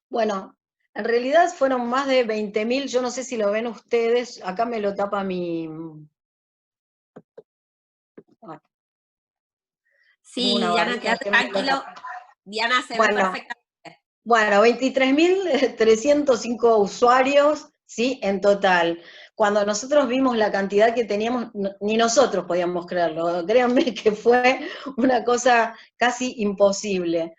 Bueno, en realidad fueron más de 20.000, yo no sé si lo ven ustedes, acá me lo tapa mi... Sí, Diana, quédate tranquilo. Diana se ve perfectamente. Bueno, 23.305 usuarios, ¿sí? En total. Cuando nosotros vimos la cantidad que teníamos, ni nosotros podíamos creerlo. Créanme que fue una cosa casi imposible.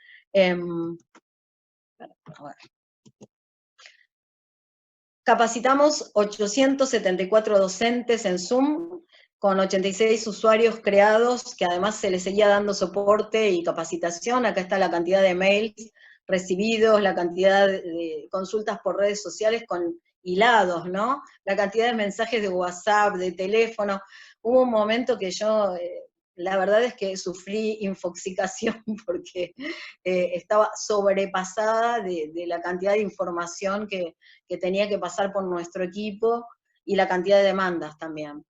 Capacitamos 874 docentes en Zoom, con 86 usuarios creados, que además se les seguía dando soporte y capacitación. Acá está la cantidad de mails recibidos, la cantidad de consultas por redes sociales con hilados, ¿no? La cantidad de mensajes de WhatsApp, de teléfono. Hubo un momento que yo... la verdad es que sufrí infoxicación porque estaba sobrepasada de la cantidad de información que tenía que pasar por nuestro equipo y la cantidad de demandas también.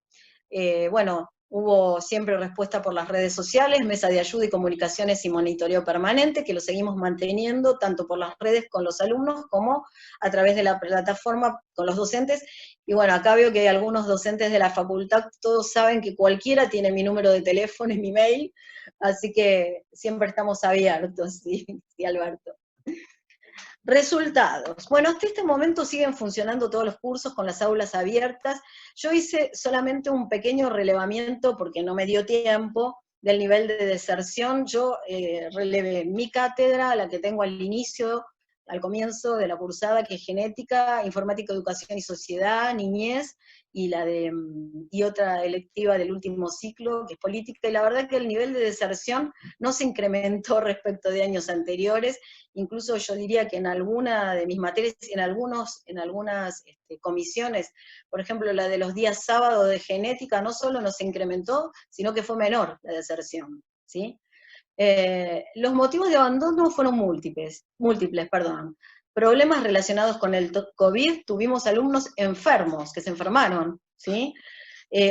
Bueno, hubo siempre respuesta por las redes sociales, mesa de ayuda y comunicaciones y monitoreo permanente, que lo seguimos manteniendo tanto por las redes con los alumnos como a través de la plataforma con los docentes. Y bueno, acá veo que hay algunos docentes de la facultad, todos saben que cualquiera tiene mi número de teléfono y mi mail, así que siempre estamos abiertos, ¿sí, Alberto? Resultados. Bueno, hasta este momento siguen funcionando todos los cursos con las aulas abiertas. Yo hice solamente un pequeño relevamiento, porque no me dio tiempo, del nivel de deserción. Yo relevé mi cátedra, la que tengo al comienzo de la cursada, que es Genética, Informática, Educación y Sociedad, Niñez, y otra electiva del último ciclo, que es Política, y la verdad que el nivel de deserción no se incrementó respecto de años anteriores. Incluso yo diría que en alguna de mis materias, en algunas comisiones, por ejemplo la de los días sábados de Genética, no solo no se incrementó, sino que fue menor la deserción, ¿sí? Los motivos de abandono fueron múltiples, Problemas relacionados con el COVID, tuvimos alumnos enfermos, que se enfermaron, ¿sí?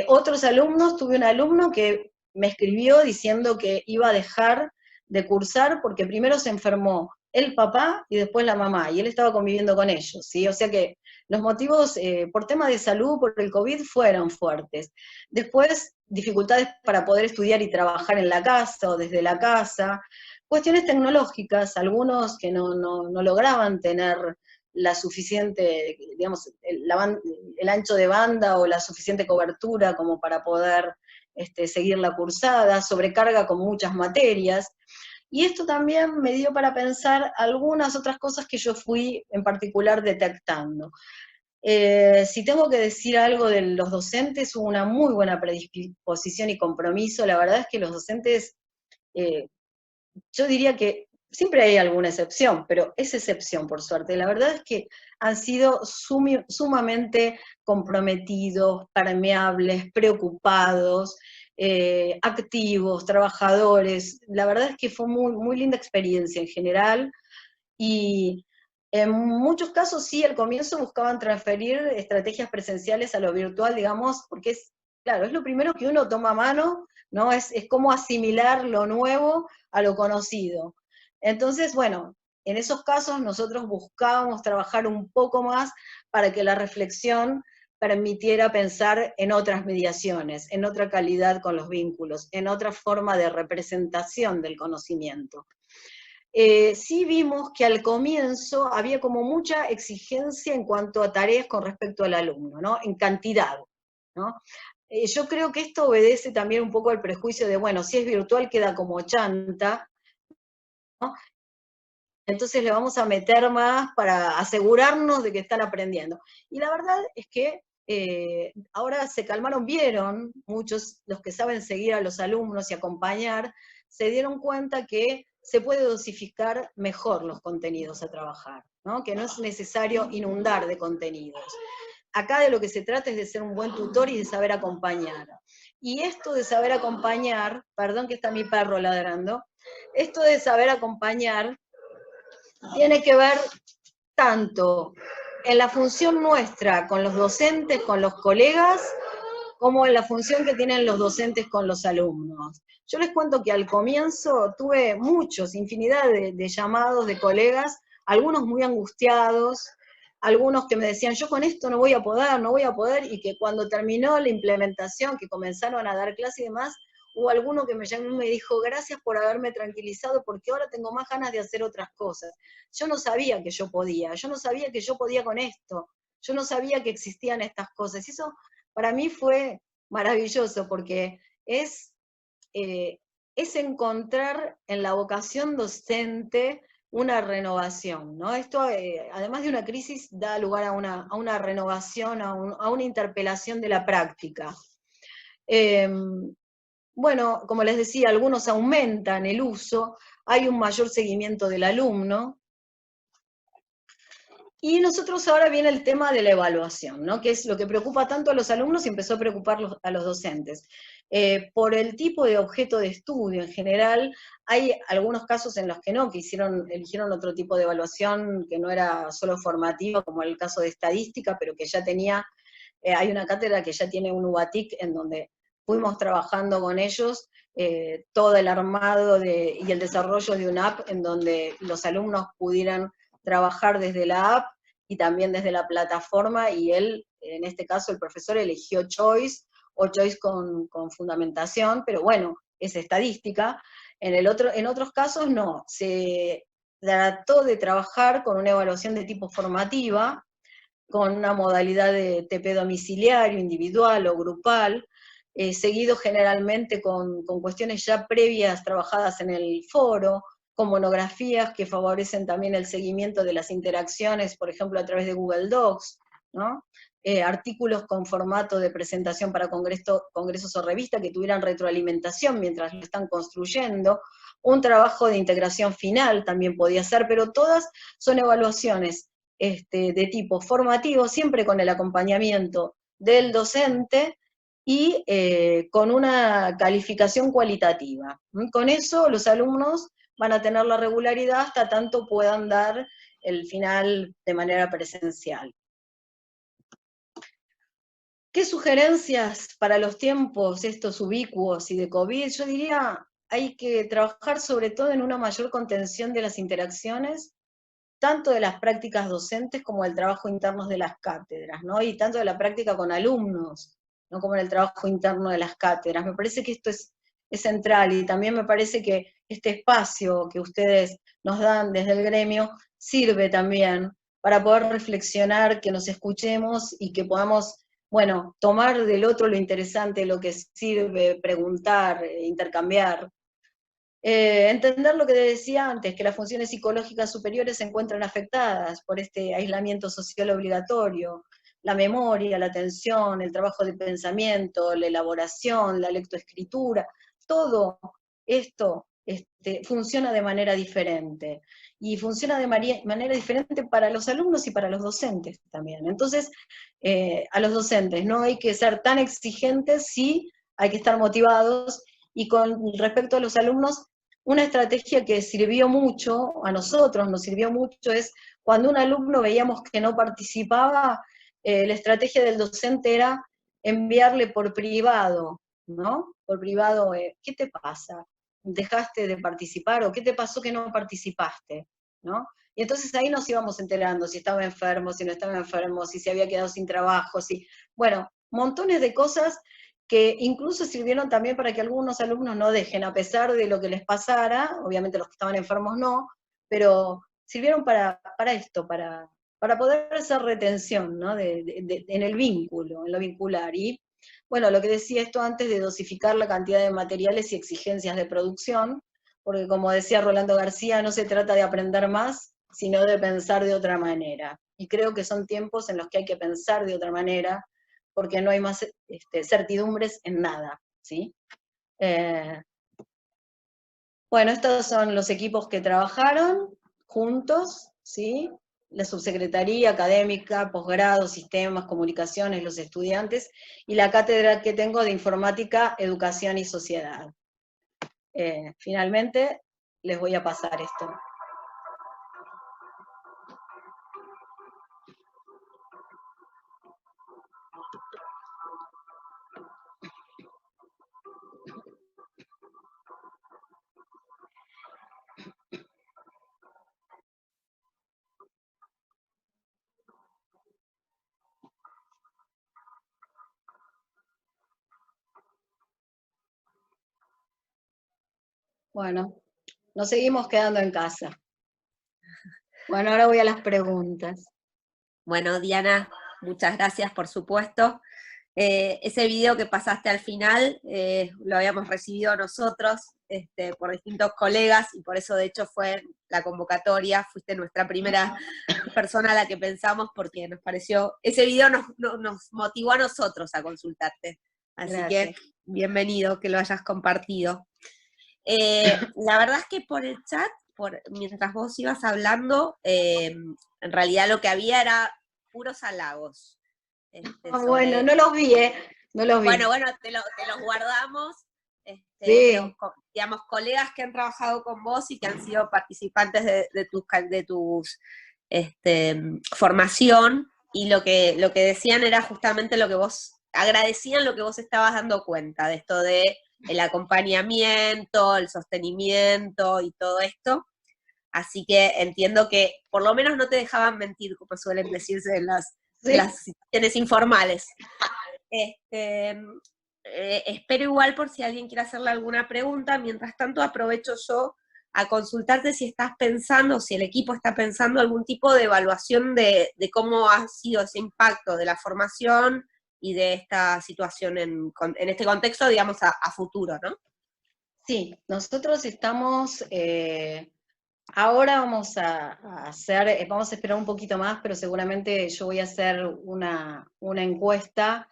Otros alumnos, tuve un alumno que me escribió diciendo que iba a dejar de cursar porque primero se enfermó el papá y después la mamá, y él estaba conviviendo con ellos, ¿sí? O sea que los motivos por tema de salud, por el COVID, fueron fuertes. Después, dificultades para poder estudiar y trabajar en la casa o desde la casa, cuestiones tecnológicas, algunos que no lograban tener la suficiente, digamos, el ancho de banda o la suficiente cobertura como para poder seguir la cursada, sobrecarga con muchas materias. Y esto también me dio para pensar algunas otras cosas que yo fui en particular detectando. Si tengo que decir algo de los docentes, hubo una muy buena predisposición y compromiso. La verdad es que los docentes, yo diría que siempre hay alguna excepción, pero es excepción por suerte. La verdad es que han sido sumamente comprometidos, permeables, preocupados, activos, trabajadores. La verdad es que fue muy linda experiencia en general, y en muchos casos sí, al comienzo buscaban transferir estrategias presenciales a lo virtual, digamos, porque es Claro, es lo primero que uno toma a mano, ¿no? Es cómo asimilar lo nuevo a lo conocido. Entonces, bueno, en esos casos nosotros buscábamos trabajar un poco más para que la reflexión permitiera pensar en otras mediaciones, en otra calidad con los vínculos, en otra forma de representación del conocimiento. Sí vimos que al comienzo había como mucha exigencia en cuanto a tareas con respecto al alumno, ¿no? En cantidad, ¿no? Yo creo que esto obedece también un poco al prejuicio de, bueno, si es virtual queda como chanta, ¿no? Entonces le vamos a meter más para asegurarnos de que están aprendiendo. Y la verdad es que ahora se calmaron, vieron, muchos, los que saben seguir a los alumnos y acompañar, se dieron cuenta que se puede dosificar mejor los contenidos a trabajar, ¿no? Que no es necesario inundar de contenidos. Acá de lo que se trata es de ser un buen tutor y de saber acompañar. Y esto de saber acompañar, perdón que está mi perro ladrando, esto de saber acompañar tiene que ver tanto en la función nuestra con los docentes, con los colegas, como en la función que tienen los docentes con los alumnos. Yo les cuento que al comienzo tuve infinidad de llamados de colegas, algunos muy angustiados, algunos que me decían, yo con esto no voy a poder, y que cuando terminó la implementación, que comenzaron a dar clase y demás, hubo alguno que me llamó y me dijo, gracias por haberme tranquilizado, porque ahora tengo más ganas de hacer otras cosas. Yo no sabía que yo podía con esto, yo no sabía que existían estas cosas. Y eso para mí fue maravilloso, porque es encontrar en la vocación docente una renovación, ¿no? Esto, además de una crisis, da lugar a una renovación, a una interpelación de la práctica. Bueno, como les decía, algunos aumentan el uso, hay un mayor seguimiento del alumno, y nosotros ahora viene el tema de la evaluación, ¿no? Que es lo que preocupa tanto a los alumnos y empezó a preocupar a los docentes. Por el tipo de objeto de estudio en general, hay algunos casos en los que no, que eligieron otro tipo de evaluación que no era solo formativa, como el caso de estadística, pero que ya tenía, hay una cátedra que ya tiene un UBATIC en donde fuimos trabajando con ellos todo el armado y el desarrollo de una app en donde los alumnos pudieran trabajar desde la app y también desde la plataforma, y él, en este caso el profesor, eligió Choice, o Choice con fundamentación, pero bueno, es estadística. En otros casos no, se trató de trabajar con una evaluación de tipo formativa, con una modalidad de TP domiciliario, individual o grupal, seguido generalmente con cuestiones ya previas trabajadas en el foro, con monografías que favorecen también el seguimiento de las interacciones, por ejemplo, a través de Google Docs, ¿no? Artículos con formato de presentación para congresos o revistas que tuvieran retroalimentación mientras lo están construyendo, un trabajo de integración final también podía ser, pero todas son evaluaciones de tipo formativo, siempre con el acompañamiento del docente y con una calificación cualitativa. Con eso los alumnos van a tener la regularidad hasta tanto puedan dar el final de manera presencial. ¿Qué sugerencias para los tiempos estos ubicuos y de COVID? Yo diría, hay que trabajar sobre todo en una mayor contención de las interacciones, tanto de las prácticas docentes como del trabajo interno de las cátedras, ¿no? Y tanto de la práctica con alumnos, ¿no? Como en el trabajo interno de las cátedras. Me parece que esto es central, y también me parece que este espacio que ustedes nos dan desde el gremio sirve también para poder reflexionar, que nos escuchemos y que podamos, bueno, tomar del otro lo interesante, lo que sirve, preguntar, intercambiar. Entender lo que te decía antes, que las funciones psicológicas superiores se encuentran afectadas por este aislamiento social obligatorio, la memoria, la atención, el trabajo de pensamiento, la elaboración, la lectoescritura, todo esto funciona de manera diferente, y funciona de manera diferente para los alumnos y para los docentes también. Entonces, a los docentes no hay que ser tan exigentes, sí hay que estar motivados, y con respecto a los alumnos, una estrategia que sirvió mucho, a nosotros nos sirvió mucho, es cuando un alumno veíamos que no participaba, la estrategia del docente era enviarle por privado, ¿no? Por privado, ¿qué te pasa? ¿Dejaste de participar? ¿O qué te pasó que no participaste? ¿No? Y entonces ahí nos íbamos enterando si estaba enfermo, si no estaba enfermo, si se había quedado sin trabajo, bueno, montones de cosas que incluso sirvieron también para que algunos alumnos no dejen, a pesar de lo que les pasara, obviamente los que estaban enfermos no, pero sirvieron para esto, para poder hacer retención, ¿no? En el vínculo, en lo vincular. Y bueno, lo que decía esto antes de dosificar la cantidad de materiales y exigencias de producción, porque como decía Rolando García, no se trata de aprender más, sino de pensar de otra manera. Y creo que son tiempos en los que hay que pensar de otra manera, porque no hay más certidumbres en nada, ¿sí? Bueno, estos son los equipos que trabajaron juntos, ¿sí? La subsecretaría académica, posgrado, sistemas, comunicaciones, los estudiantes, y la cátedra que tengo de informática, educación y sociedad. Finalmente, les voy a pasar esto. Bueno, nos seguimos quedando en casa. Bueno, ahora voy a las preguntas. Bueno, Diana, muchas gracias, por supuesto. Ese video que pasaste al final lo habíamos recibido nosotros por distintos colegas, y por eso de hecho fue la convocatoria, fuiste nuestra primera persona a la que pensamos, porque nos pareció, ese video nos motivó a nosotros a consultarte. Así Gracias. que bienvenido que lo hayas compartido. La verdad es que por el chat, mientras vos ibas hablando, en realidad lo que había era puros halagos. Bueno, no los vi, no los vi. Bueno, te los guardamos, Sí. pero, digamos, colegas que han trabajado con vos y que han sido participantes de tus formación, y lo que decían era justamente lo que vos, agradecían lo que vos estabas dando cuenta, de esto de el acompañamiento, el sostenimiento y todo esto. Así que entiendo que por lo menos no te dejaban mentir, como suelen decirse en las situaciones informales. Espero igual por si alguien quiere hacerle alguna pregunta. Mientras tanto, aprovecho yo a consultarte si estás pensando, si el equipo está pensando algún tipo de evaluación de cómo ha sido ese impacto de la formación y de esta situación en este contexto, digamos, a futuro, ¿no? Sí, nosotros estamos, ahora vamos a esperar un poquito más, pero seguramente yo voy a hacer una encuesta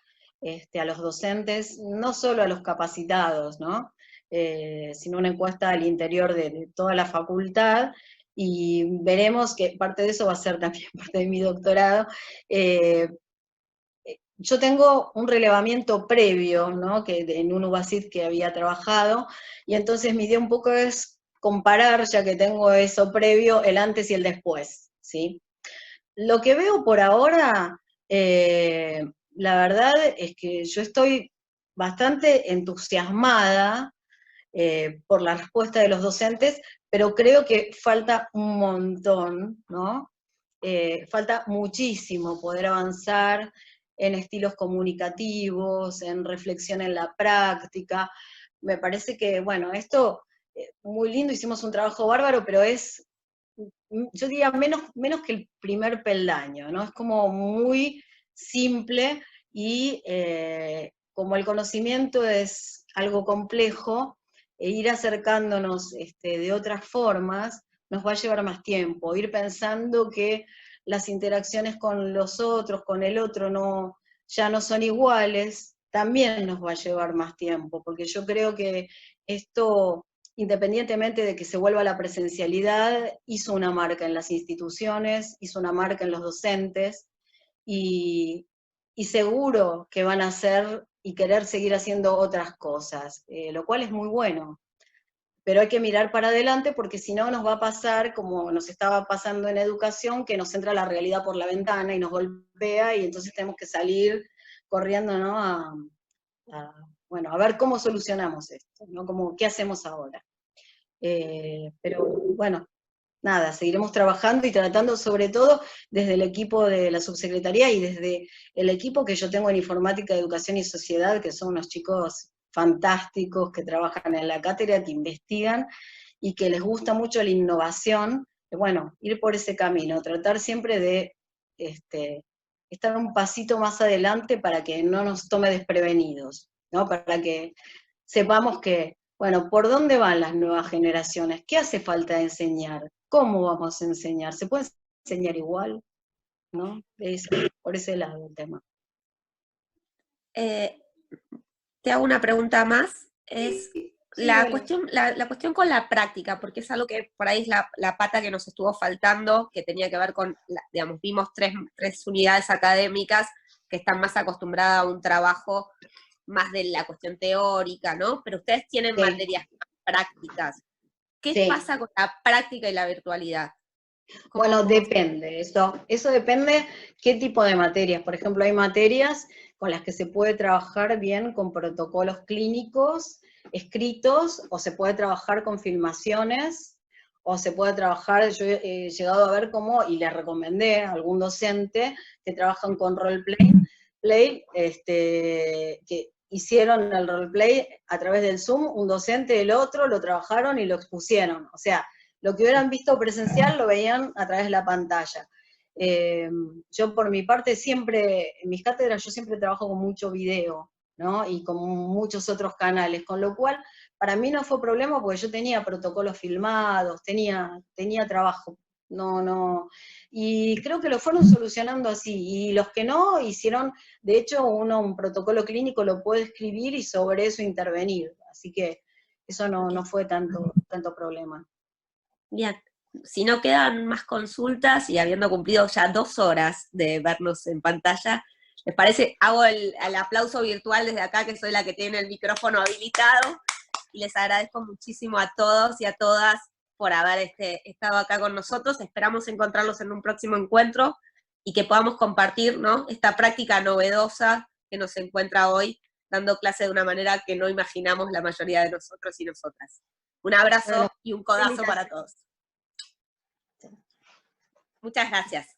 a los docentes, no solo a los capacitados, ¿no? Sino una encuesta al interior de toda la facultad, y veremos que parte de eso va a ser también parte de mi doctorado. Yo tengo un relevamiento previo, ¿no? En un UBASIT que había trabajado, y entonces mi idea un poco es comparar, ya que tengo eso previo, el antes y el después, ¿sí? Lo que veo por ahora, la verdad es que yo estoy bastante entusiasmada por la respuesta de los docentes, pero creo que falta un montón, ¿no? Falta muchísimo poder avanzar en estilos comunicativos, en reflexión en la práctica. Me parece que, bueno, esto, muy lindo, hicimos un trabajo bárbaro, pero es, yo diría, menos que el primer peldaño, ¿no? Es como muy simple, y como el conocimiento es algo complejo, ir acercándonos de otras formas nos va a llevar más tiempo, ir pensando que las interacciones con los otros, con el otro, ya no son iguales, también nos va a llevar más tiempo, porque yo creo que esto, independientemente de que se vuelva a la presencialidad, hizo una marca en las instituciones, hizo una marca en los docentes, y seguro que van a hacer y querer seguir haciendo otras cosas, lo cual es muy bueno. Pero hay que mirar para adelante, porque si no nos va a pasar como nos estaba pasando en educación, que nos entra la realidad por la ventana y nos golpea, y entonces tenemos que salir corriendo, ¿no? Bueno, a ver cómo solucionamos esto, ¿no? ¿Qué hacemos ahora? Pero bueno, nada, seguiremos trabajando y tratando, sobre todo desde el equipo de la subsecretaría y desde el equipo que yo tengo en Informática, Educación y Sociedad, que son unos chicos fantásticos que trabajan en la cátedra, que investigan y que les gusta mucho la innovación. Bueno, ir por ese camino, tratar siempre de estar un pasito más adelante para que no nos tome desprevenidos, ¿no? Para que sepamos que, bueno, ¿por dónde van las nuevas generaciones? ¿Qué hace falta enseñar? ¿Cómo vamos a enseñar? ¿Se puede enseñar igual? ¿No? Por ese lado el tema. Te hago una pregunta más. Es la cuestión con la práctica, porque es algo que por ahí es la pata que nos estuvo faltando, que tenía que ver con, digamos, vimos tres unidades académicas que están más acostumbradas a un trabajo más de la cuestión teórica, ¿no? Pero ustedes tienen materias prácticas. ¿Qué pasa con la práctica y la virtualidad? Bueno, depende, eso depende qué tipo de materias. Por ejemplo, hay materias con las que se puede trabajar bien con protocolos clínicos escritos, o se puede trabajar con filmaciones, o se puede trabajar, yo he llegado a ver cómo, y le recomendé a algún docente que trabajan con roleplay, que hicieron el roleplay a través del Zoom, un docente, el otro, lo trabajaron y lo expusieron. O sea, lo que hubieran visto presencial lo veían a través de la pantalla. Yo por mi parte siempre, en mis cátedras yo siempre trabajo con mucho video, ¿no? Y con muchos otros canales, con lo cual para mí no fue problema porque yo tenía protocolos filmados, tenía trabajo, y creo que lo fueron solucionando así, y los que no hicieron, de hecho un protocolo clínico lo puede escribir y sobre eso intervenir, así que eso no fue tanto problema. Bien, si no quedan más consultas y habiendo cumplido ya 2 horas de vernos en pantalla, ¿les parece? Hago el aplauso virtual desde acá, que soy la que tiene el micrófono habilitado, y les agradezco muchísimo a todos y a todas por haber estado acá con nosotros. Esperamos encontrarlos en un próximo encuentro y que podamos compartir, ¿no?, esta práctica novedosa que nos encuentra hoy, dando clase de una manera que no imaginamos la mayoría de nosotros y nosotras. Un abrazo y un codazo para todos. Muchas gracias.